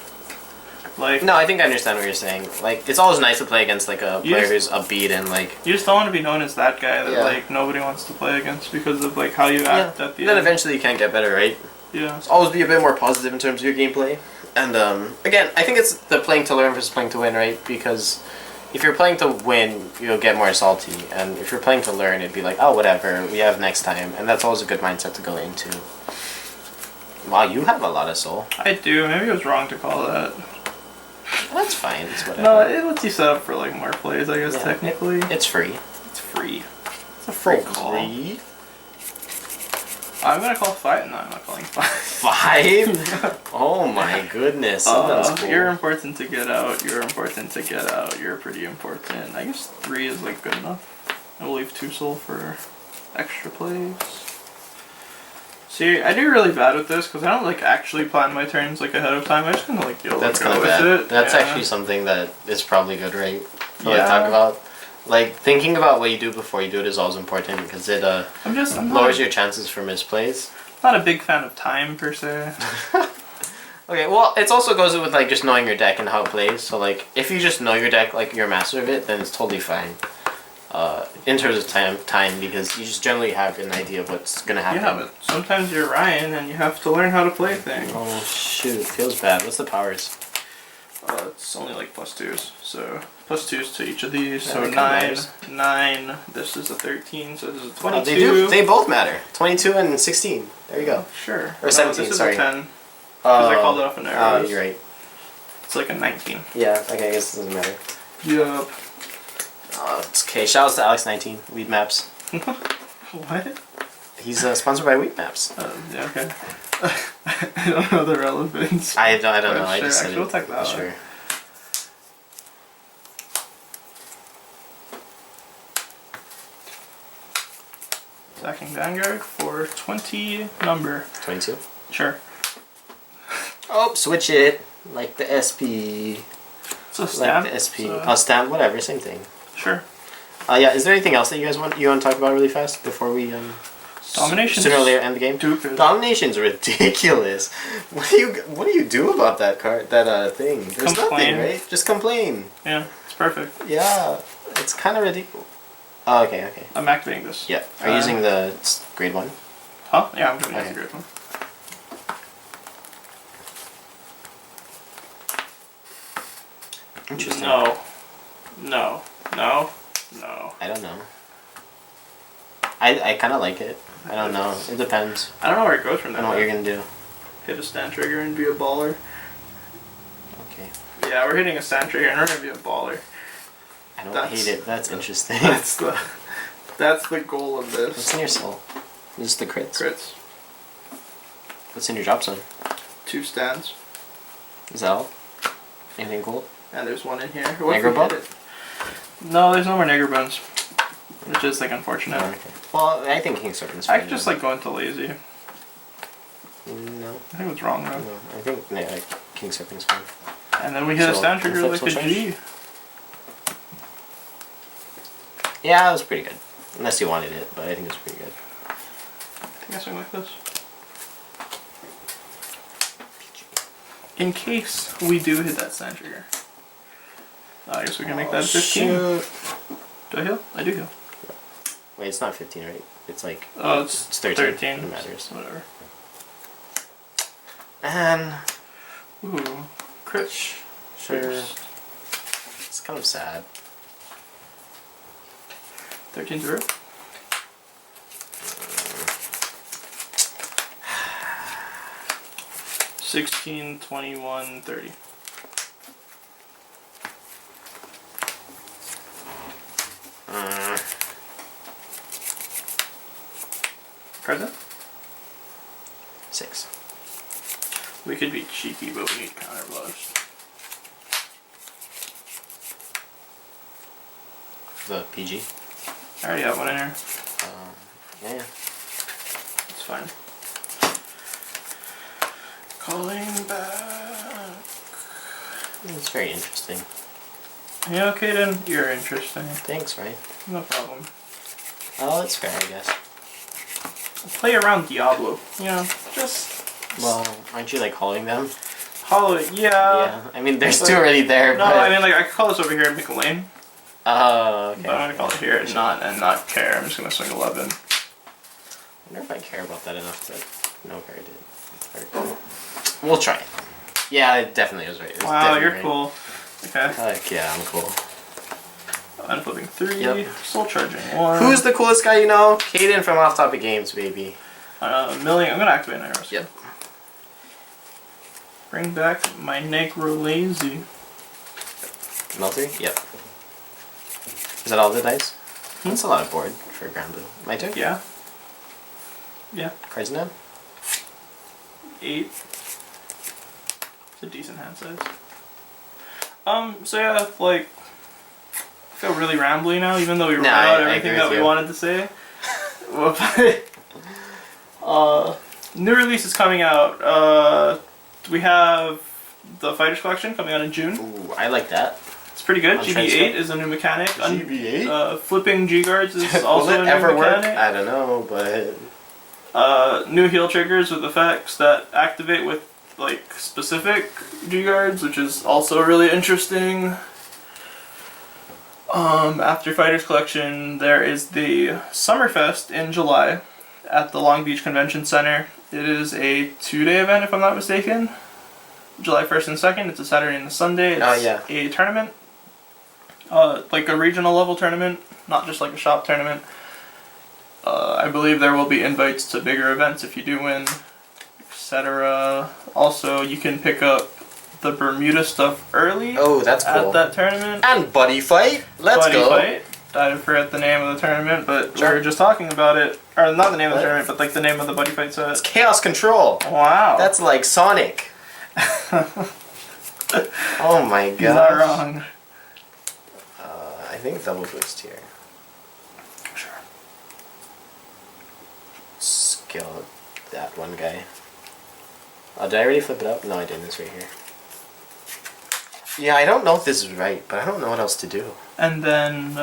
Like, No, I think I understand what you're saying. Like, it's always nice to play against like a player who's just- upbeat and like. you just don't want to be known as that guy that Yeah. like nobody wants to play against because of like how you act at the Then end. eventually you can get better, right? Yeah. Just always be a bit more positive in terms of your gameplay. And again, I think it's the playing to learn versus playing to win, right? Because if you're playing to win, you'll get more salty, and if you're playing to learn, it'd be like, oh, whatever, we have next time, and that's always a good mindset to go into. Wow, you have a lot of soul. I do. Maybe I was wrong to call that. That's fine. It's whatever. No, it lets you set up for like more plays, I guess, Yeah. technically. It's free. It's free. It's a free call. Free? I'm gonna call 5. No, I'm not calling 5. 5? Oh my goodness. That's cool. You're important to get out. You're important to get out. You're pretty important. I guess 3 is like good enough. I will leave 2 soul for extra plays. See, I do really bad with this because I don't like actually plan my turns like ahead of time. I just kind of like That's go kind of with bad. it. That's Yeah. actually something that is probably good, right? To like Yeah. talk about. Like, thinking about what you do before you do it is always important because it I'm lowers your chances for misplays. not a big fan of time per se. Okay, well, it also goes with like just knowing your deck and how it plays. So like, if you just know your deck, like you're a master of it, then it's totally fine. In terms of time, because you just generally have an idea of what's gonna happen. Yeah, but sometimes you're Ryan and you have to learn how to play things. Oh shoot, feels bad. What's the powers? It's only like +2s, so +2s to each of these. Yeah, So that kinda 9, matters. 9. This is a 13, so this is a 22. Oh, they do. They both matter. 22 and 16. There you go. Sure. Or 17, This is sorry. a 10. Because I called it off a Oh, Nightrose. you're right. It's like a 19. Yeah, okay, I guess it doesn't matter. Yup. It's okay. Shout out to Alex19, Weed Maps. What? He's sponsored by Weed Maps. Yeah, okay. I don't know the relevance. I don't know. Sure, I just said actually, we'll it. take that one. Sure. Attacking Vanguard for 20 number. 22. Sure. Oh, switch it like the SP. It's a stamp. Like the SP. so- Stamp, whatever, same thing. Sure. Yeah. Is there anything else that you guys want to talk about really fast before we Domination's sooner or later end the game? stupid. Domination's ridiculous. What do you do about that card? That thing? There's Complain. nothing, right? Just complain. Yeah, it's perfect. Yeah, it's kind of ridiculous. Oh, okay. I'm activating this. Yeah. Are you using the grade 1? Huh? Yeah, I'm doing Okay. the great one. Interesting. No. No. No. No. I don't know. I kind of like it. I don't know. It depends. I don't know where it goes from I there. don't know what you're gonna do. Hit a stand trigger and be a baller. Okay. Yeah, we're hitting a stand trigger and we're gonna be a baller. I don't That's- hate it. That's interesting. That's the goal of What's this. in your soul? Just the crits. Crits. What's in your drop zone? 2 stands. Is that all? Anything cool? And there's one in here. What if Negro we bone? hit it? No, there's no more Negro bones. Which is like unfortunate. Oh, okay. Well, I think King Serpent's I fine. could just like go into lazy. No. I think what's wrong though. No. I think King Serpent's fine. And then we hit a So, stand trigger flip like switch a G. Yeah, that was pretty good. Unless you wanted it, but I think it's pretty good. I think I swing like this. In case we do hit that stand trigger. I guess we can make that 15. Shoot. Do I heal? I do heal. Wait, it's not 15, right? It's like... Oh, it's 13. It matters. Whatever. And... Ooh. Crit. Sure. First. It's kind of sad. 13 through. $16, 21, 30. Present? 6. We could be cheeky, but we need counterblows. The PG. I already have one in here. Yeah. It's fine. Calling back. It's very interesting. Yeah, okay then. You're interesting. Thanks, right? No problem. Oh, it's fair, I guess. Play around Diablo. You know, just Well, aren't you like calling them? hollow it. Yeah. Yeah. I mean, there's two already there, No, but... I mean like I could call this over here and pick a lane. Oh, okay. But I'm gonna call it here and not care. I'm just gonna swing 11. I wonder if I care about that enough to know where I did. Very cool. We'll try. Yeah, it definitely was right. It was Wow, definitely you're right. cool. Okay. Heck yeah, I'm cool. Unflipping 3. Yep. Soul charging 1. Who's the coolest guy you know? Caden from Off Topic Games, baby. Milling. I'm gonna activate Nightrose. Yep. Bring back my Negro Lazy. Melter? Yep. Is that all the dice? That's a lot of board for Grand Blue. My turn? Yeah. Yeah. Cards now? 8. It's a decent hand size. So yeah, like, I feel really rambly now, even though we wrote out I everything agree that with we you. wanted to say. New release is coming out. We have the Fighters Collection coming out in June. Ooh, I like that. It's pretty good. On GB8 transfer? is a new mechanic. GB8? Flipping G-guards is Will also it a new ever work? mechanic. I don't know, but... New heal triggers with effects that activate with like specific G-guards, which is also really interesting. After Fighters Collection, there is the Summerfest in July at the Long Beach Convention Center. It is a 2-day event, if I'm not mistaken. July 1st and 2nd. It's a Saturday and a Sunday. It's a tournament. Like a regional level tournament, not just like a shop tournament. I believe there will be invites to bigger events if you do win, etc. Also, you can pick up the Bermuda stuff early. Oh, that's cool. At that tournament. And Buddy Fight. Let's go. Buddy Fight. I forget the name of the tournament, but we were just talking about it. Or not the name of the tournament, but like the name of the Buddy Fight set. It's Chaos Control. Wow. That's like Sonic. Oh my god. You're not wrong. I think double boost here. Sure. Skill that one guy. Oh, did I already flip it up? No, I didn't. It's right here. Yeah, I don't know if this is right, but I don't know what else to do. And then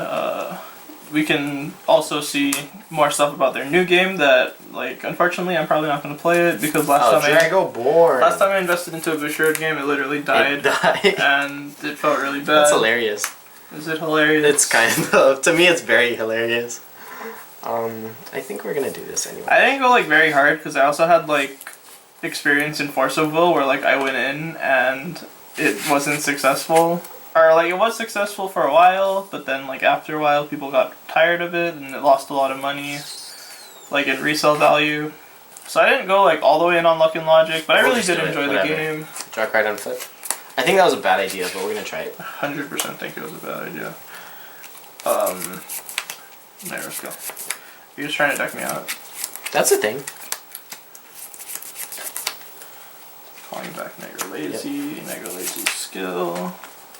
we can also see more stuff about their new game that, like, unfortunately, I'm probably not going to play it because last time I invested into a Bashird game, it literally died. It died. And it felt really bad. That's hilarious. Is it hilarious? It's kind of. To me, it's very hilarious. I think we're going to do this anyway. I didn't go, like, very hard because I also had, like, experience in Forceville where, like, I went in and it wasn't successful. Or, like, it was successful for a while, but then, like, after a while, people got tired of it, and it lost a lot of money, like, in resale value. So I didn't go, like, all the way in on Luck and Logic, but I really did enjoy the game. Draw card on foot. I think that was a bad idea, but we're gonna try it. 100% think it was a bad idea. There, let's go. You're just trying to deck me out. That's the thing. Calling back Negro Lazy, Negro Lazy skill.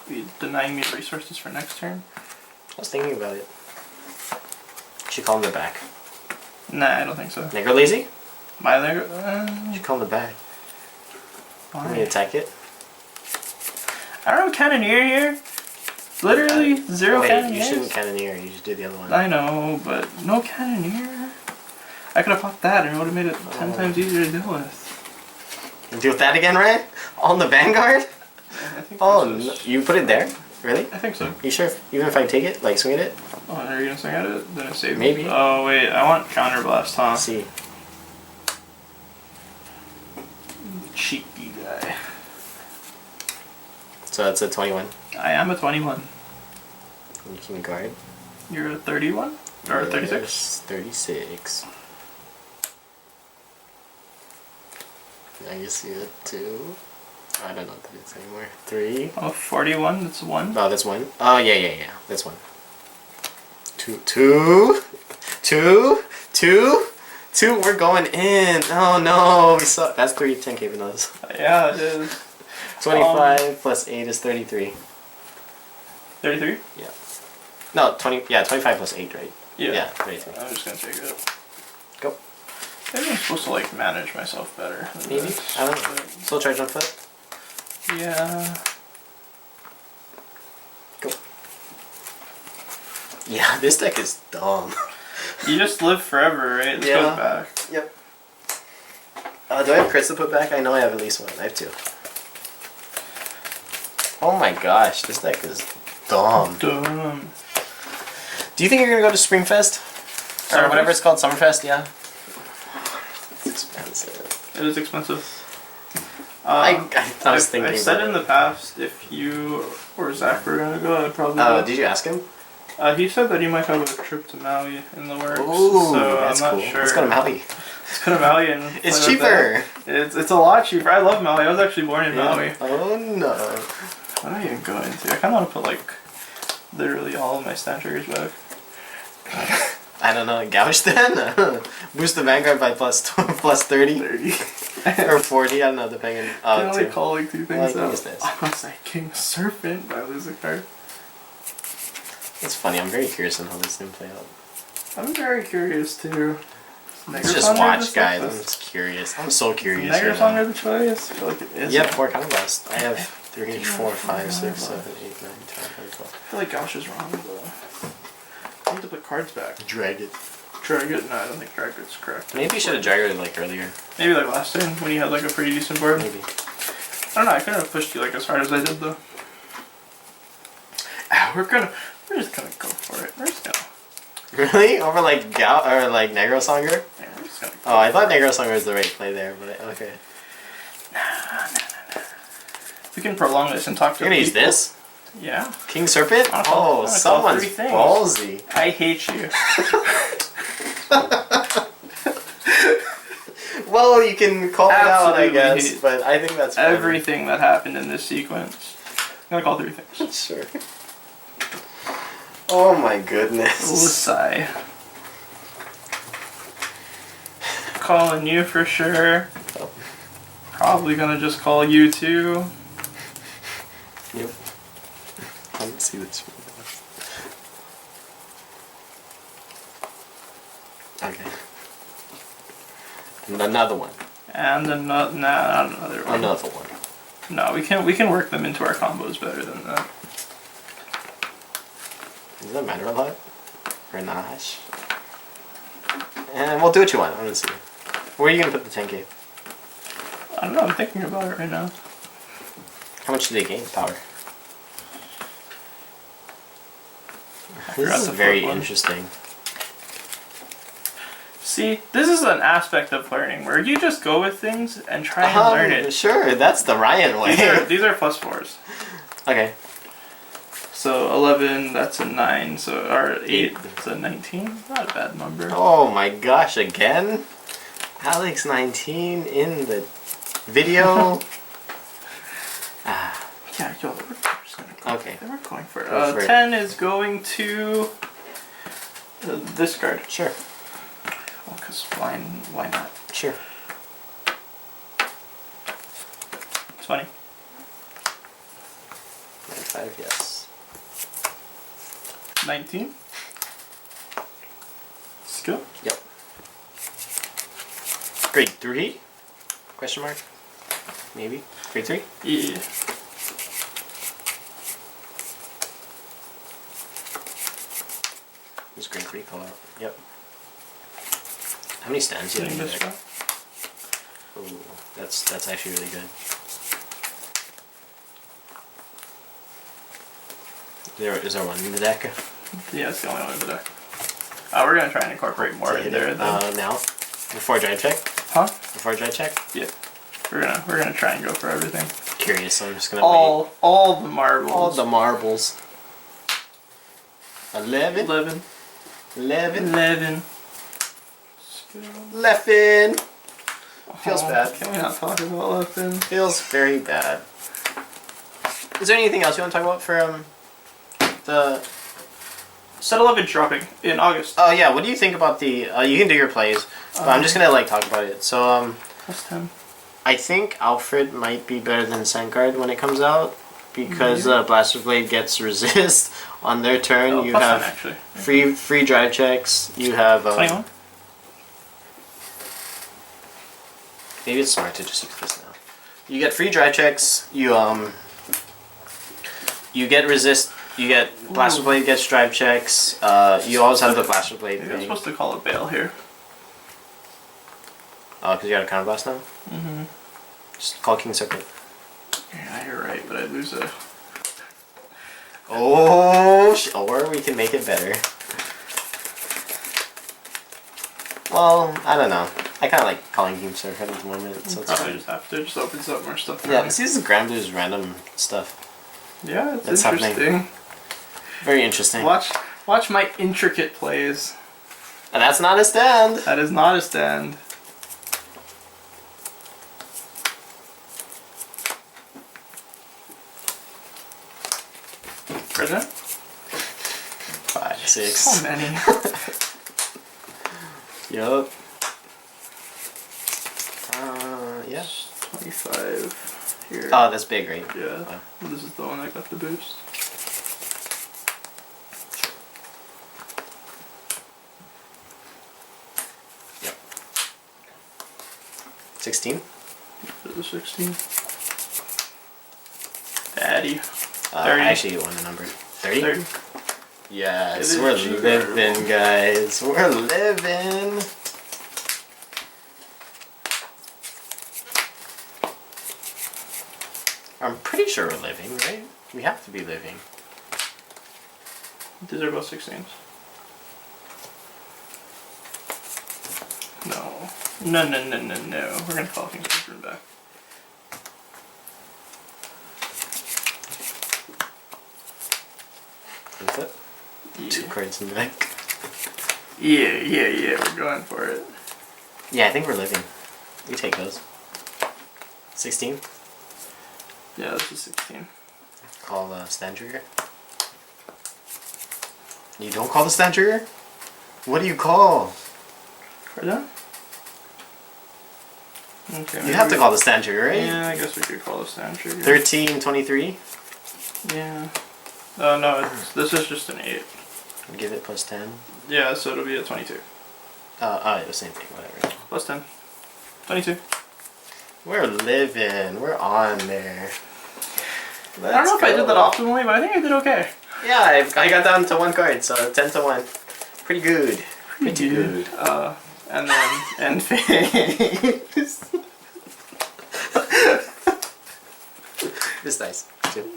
Be denying me resources for next turn. I was thinking about it. Should call him the back. Nah, I don't think so. Negro Lazy? My Negro? Should call him the back. Why? Can we attack it? I don't have Cannoneer here. Literally zero Cannoneers. You shouldn't Cannoneer, you should do the other one. I know, but no Cannoneer. I could have popped that and it would have made it 10 times easier to deal with. You deal with that again, Ray? On the Vanguard? I think no. You put it there? Really? I think so. You sure? Even if I take it? Like, swing at it? Oh, are you gonna swing at it? Then it saves. Maybe. Oh, wait, I want Counterblast, huh? Let's see. Cheeky guy. So that's a 21. I am a 21. You can guard. You're a 31? Or a 36? 36. I guess you a 2. I don't know what that is anymore. 3. Oh, 41, that's 1. Oh, that's 1. Oh, yeah. That's 1. 2. We're going in. Oh, no. We suck. That's 3 10k vanillas. Yeah, it is. 25 plus 8 is 33. 33? Yeah. No, 20. Yeah, 25 plus 8, right? Yeah. 33. I'm just gonna take it. Go. Maybe I'm supposed to, like, manage myself better. Maybe. This. I don't know. Still charge on foot? Yeah. Go. Yeah, this deck is dumb. You just live forever, right? This goes back. Yep. Do I have crits to put back? I know I have at least 1. I have 2. Oh my gosh, this deck is dumb. Dumb. Do you think you're gonna go to Springfest? Or whatever it's called, Summerfest, yeah? It's expensive. It is expensive. I was thinking I've said in the past, if you or Zach were gonna go, I'd probably go. go. Did you ask him? He said that he might have a trip to Maui in the works. Ooh, so that's I'm not cool. sure. Let's go to Maui. Let's go to Maui and it's cheaper. It's a lot cheaper. I love Maui. I was actually born in Maui. Oh no. What am I even going to? I kind of want to put like literally all of my stat triggers back. I don't know. Gouge then? Boost the Vanguard by plus 30? 30. Or 40, I don't know, depending on... I can only call like 2 things out. What is this? I was like King Serpent by lose a card. It's funny, I'm very curious on how this thing play out. I'm very curious too. Let's just watch, guys. I'm just curious. I'm so curious. Is Negersong the choice? I feel like it is. Yeah, 4 counterblast. I have 3, 4, 5, 6, 7, 8, 9, 10, 11, 12. I feel like Gosh is wrong though. I need to put cards back. Drag it. Drag it? No, I don't think drag it's correct. Maybe you should have dragged it like earlier. Maybe like last turn when you had like a pretty decent board. Maybe. I don't know, I couldn't have pushed you like as hard as I did though. We're just gonna go for it. We're just gonna. Really? Over like or like Negrosonger? Yeah, we're just gonna I thought Negrosonger was the right play there, but okay. We can prolong this and talk to You're gonna use people. this? Yeah. King Serpent? I'm gonna call Someone's 3 things. ballsy. I hate you. Well, you can call it out, I Absolutely guess, hate but I think that's funny. Everything that happened in this sequence. I'm gonna call 3 things. Sure. Oh my goodness. Sigh. Calling you for sure. Oh. Probably gonna just call you too. Yep. I didn't see this one. Okay. And another one. And another, not another one. Another one. No, we can work them into our combos better than that. Does that matter a lot? Grenache. And we'll do what you want. I'm gonna see. Where are you gonna put the 10k? I don't know. I'm thinking about it right now. How much do they gain? Power. I This forgot is the very flip one. interesting. See, this is an aspect of learning where you just go with things and try and learn it. Sure, that's the Ryan way. These are +4s. Okay. So 11, that's a 9. So or 8, that's a 19. Not a bad number. Oh my gosh, again? Alex 19 in the video. Yeah, yo, we're just gonna go. Okay. We're going for it. Go for it. 10 is going to this card. Sure. Well, because why not? Sure. 20. 95, yes. 19. Skill. Yep. Grade 3? Question mark? Maybe. Grade 3? Yeah. This grade 3 call out. Yep. How many stands do you have in This your one. deck? Ooh, that's actually really good. Is there one in the deck? Yeah, it's the only one in the deck. We're gonna try and incorporate more in there. Then. Now? Before drive check? Huh? Before drive check? Yeah. We're gonna try and go for everything. Curious, so I'm just gonna wait. All the marbles. All the marbles. 11. 11. 11. 11. 11. Feels bad. Can we not talk about Leffen? Feels very bad. Is there anything else you want to talk about for the... Set 11 dropping in August. Oh yeah, what do you think about the... you can do your plays, but I'm just gonna talk about it. So Plus 10. I think Alfred might be better than Vanguard when it comes out because Blaster Blade gets resist on their turn. Oh, You plus have 10 actually. free drive checks. You have 21. maybe it's smart to just use this now. You get free drive checks. You get resist. You get Blaster Blade gets drive checks. You always have the Blaster Blade Maybe I'm thing. supposed to call it Bale here. Oh, because you got a counter blast now. Mm-hmm. Just call King Serpent. Yeah, you're right, but I lose a... Oh, or we can make it better. Well, I don't know. I kind of like calling King Serpent at the moment, so it's Probably fine. just have to. It just opens up more stuff. for Yeah, me. this is Granbloo's random stuff. Yeah, it's That's interesting. happening. Very interesting. Watch my intricate plays. And that's not a stand. That is not a stand. Present? 5, 6. So many. Yup. Yeah. 25 here. Oh, that's big, right? Yeah. Oh. This is the one that got the boost. Yep. 16. There's a 16. Daddy. 30. I actually want a number. 30? 30. Yes, It is we're cheaper. living, guys. We're living. I'm pretty sure we're living, right? We have to be living. These are both 16s. No. No. We're gonna call King's Serpent back. 2 cards in the deck. Yeah, we're going for it. Yeah, I think we're living. We take those. 16? Yeah, this is 16. Call stand trigger. You don't call the stand trigger? What do you call? Right down? Okay. You have to call the stand trigger, right? Yeah, I guess we could call the stand trigger. 13, 23? Yeah. Oh, no, this is just an 8. Give it plus 10. Yeah, so it'll be a 22. Oh, the same thing, whatever. Plus 10. 22. We're living. We're on there. I don't know if I did that optimally, but I think I did okay. Yeah, I got down to 1 card, so 10 to 1. Pretty good. Pretty good. And then end phase. This dice, too.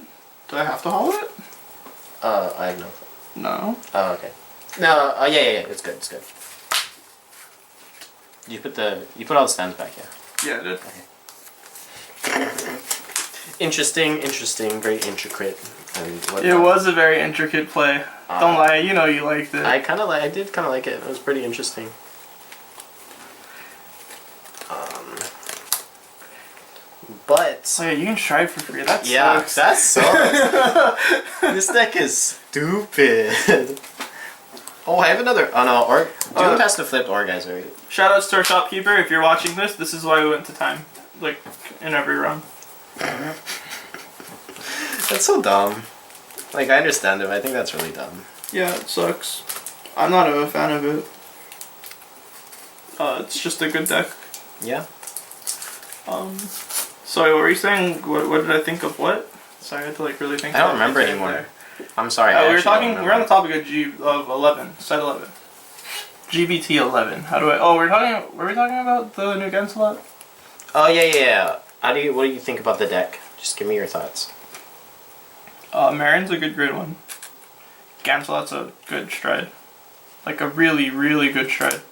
Do I have to haul it? I have no. No. Oh, okay. No, yeah, it's good, it's good. You put all the stands back, yeah. Yeah, I did. Okay. Interesting, very intricate, and whatnot. It was a very intricate play. Don't lie, you know you liked it. I did kind of like it. It was pretty interesting. But oh yeah, you can strive for free. That yeah, sucks. that sucks. This deck is stupid. Oh, I have another. Oh no, or Doom has to flip Orgasm. Right? Shoutouts to our shopkeeper. If you're watching this, this is why we went to time, like in every round. That's so dumb. Like I understand it, but I think that's really dumb. Yeah, it sucks. I'm not a fan of it. It's just a good deck. Yeah. Sorry, what were you saying? What did I think of what? Sorry, I had to like really think. I don't remember anymore. There. I'm sorry. We were talking. We're on the topic of 11, side 11. GBT 11. How do I? Oh, we're talking. Were we talking about the new Gansalot? Oh yeah. What do you think about the deck? Just give me your thoughts. Marin's a good grid one. Gansalot's a good stride. Like a really, really good stride.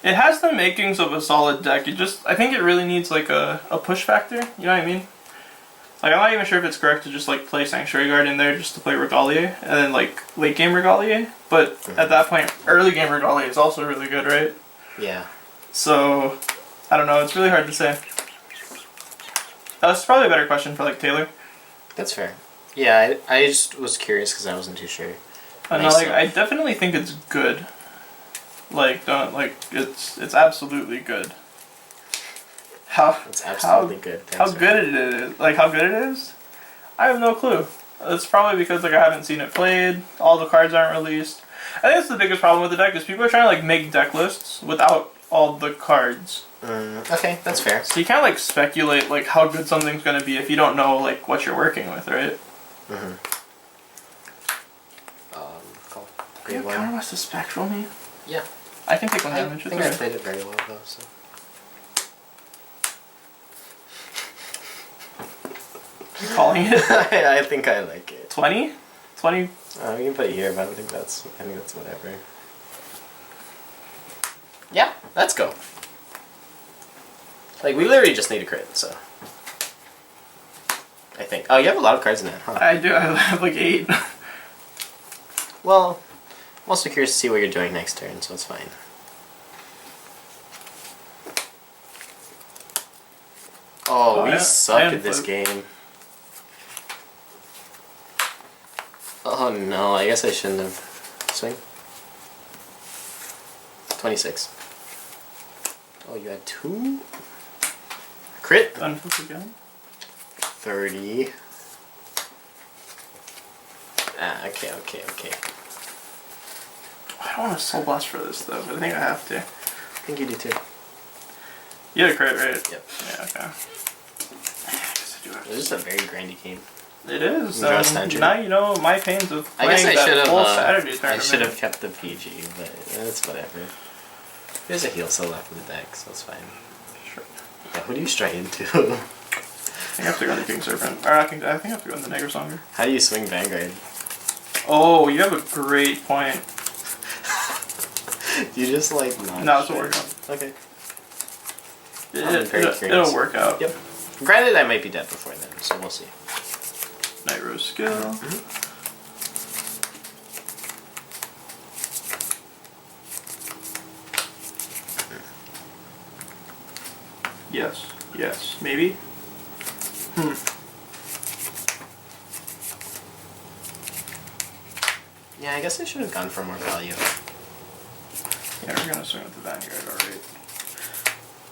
It has the makings of a solid deck. I think it really needs like a push factor. You know what I mean? Like I'm not even sure if it's correct to just like play Sanctuary Guard in there just to play Regalier and then like late game Regalier. But at that point, early game Regalier is also really good, right? Yeah. So I don't know. It's really hard to say. That's probably a better question for like Taylor. That's fair. Yeah, I just was curious because I wasn't too sure. I definitely think it's good. Like, it's absolutely good. It's absolutely good. How good it is? Like, how good it is? I have no clue. It's probably because like I haven't seen it played. All the cards aren't released. I think that's the biggest problem with the deck is people are trying to like make deck lists without all the cards. Okay, that's fair. So you can't like speculate like how good something's gonna be if you don't know like what you're working with, right? Cool. Do you have Counterblast to Spectral me? Yeah. I can take 1 I damage. think I played it very well though. So. You calling it? I think I like it. 20? 20? We can put it here, but I think that's whatever. Yeah, let's go. Like we literally just need a crit, so. I think. Oh, you have a lot of cards in that, huh? I do. I have like 8. Well, I'm also curious to see what you're doing next turn, so it's fine. Oh, we suck at this game. Oh no, I guess I shouldn't have. Swing. 26. Oh, you had 2? Crit. Unflip again. 30. Okay. I don't want to Soul Blast for this though, but I think I have to. I think you do too. You had a crit, right? Yep. Yeah, okay. I guess I do have to. It's just a very grindy game. It is. Now you know my pains of I guess playing I should that whole have. Saturday I tournament. should have kept the PG, but it's whatever. There's a heal cell left in the deck, so it's fine. Sure. Yeah, who do you strike into? I think I have to go on the King Serpent. Or I think I have to go on the Negro Songer. How do you swing Vanguard? Oh, you have a great point. You just like not. No, it'll work out. Okay. It'll work out. Yep. Granted, I might be dead before then, so we'll see. Nightrose skill. Maybe. Yeah, I guess I should have gone for more value. Yeah, we're gonna swing with the Vanguard, alright.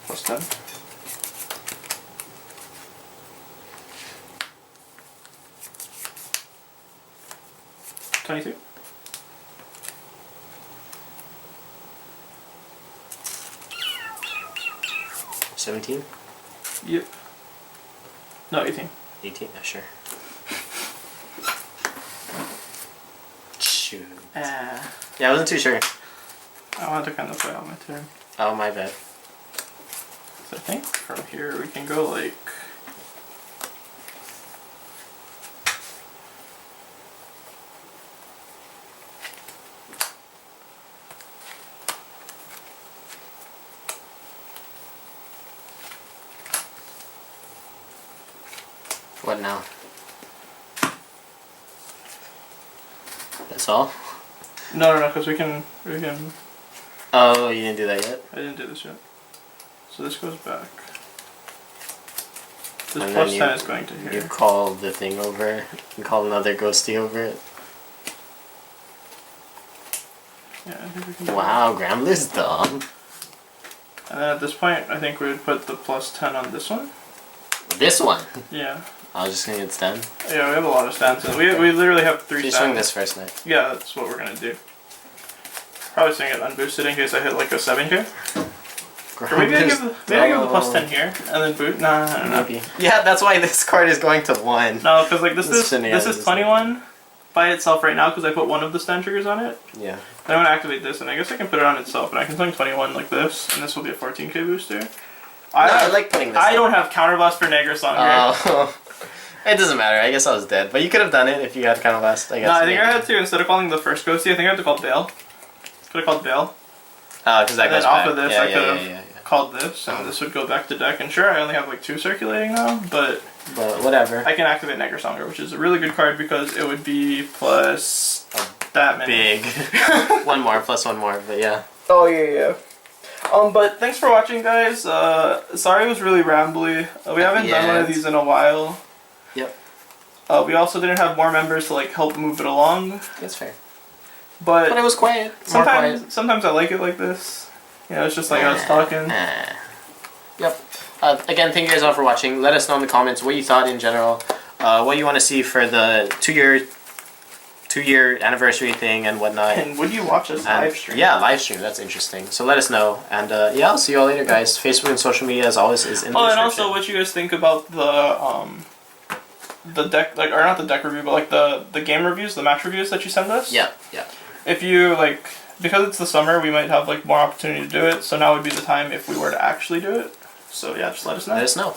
Plus 10. $22. 17? Yep. No, 18. 18? Yeah, sure. Shoot. Yeah, I wasn't too sure. I wanted to kind of play out my turn. Oh, my bad. So I think from here we can go like... What now? That's all? No, because we can... Oh, you didn't do that yet? I didn't do this yet. So this goes back. This And plus then 10 is going to here. You call the thing over. You call another ghosty over it. Yeah, I think we can do Wow, Grambler's dumb. that. And then at this point, I think we would put the plus 10 on this one. This one? Yeah. I was just gonna get stand. Yeah, we have a lot of stances. We literally have 3 You stands. swing this first night. Yeah, that's what we're gonna do. Probably swing it unboosted in case I hit like a 7k. Or maybe I give the plus 10 here and then boot. No. Maybe. Yeah, that's why this card is going to 1. No, because like this is 21 by itself right now because I put one of the stand triggers on it. Yeah. Then I'm gonna activate this and I guess I can put it on itself and I can swing 21 like this and this will be a 14k booster. I like putting this. I don't have counterblast for Negrasong. Oh. It doesn't matter. I guess I was dead. But you could have done it if you had counterblast, I guess. No, I think I had to, instead of calling the first ghosty, I think I had to call Bale. Could have called Bale. Oh, because that And goes then off back. of this, Yeah, I yeah, could yeah, have yeah. called this, and this would go back to deck. And sure, I only have like 2 circulating now, but whatever. I can activate Negrasonger, which is a really good card because it would be plus that many. Big. One more, plus one more, but yeah. Oh, yeah. But thanks for watching, guys. Sorry it was really rambly. We haven't done one of these in a while. Yep. We also didn't have more members to like help move it along. That's fair. But it was quiet. More quiet. Sometimes I like it like this. You know, it's just like us talking. Yep. Again, thank you guys all for watching. Let us know in the comments what you thought in general. What you want to see for the 2-year anniversary thing and whatnot. And would you watch us live stream? Yeah, live stream. That's interesting. So let us know. And yeah, I'll see you all later, guys. Facebook and social media, as always, is in the description. And also what you guys think about the deck, like, or not the deck review, but like the game reviews, the match reviews that you send us. Yeah. If you like, because it's the summer, we might have like more opportunity to do it. So now would be the time if we were to actually do it. So yeah, just let us know. Let us know.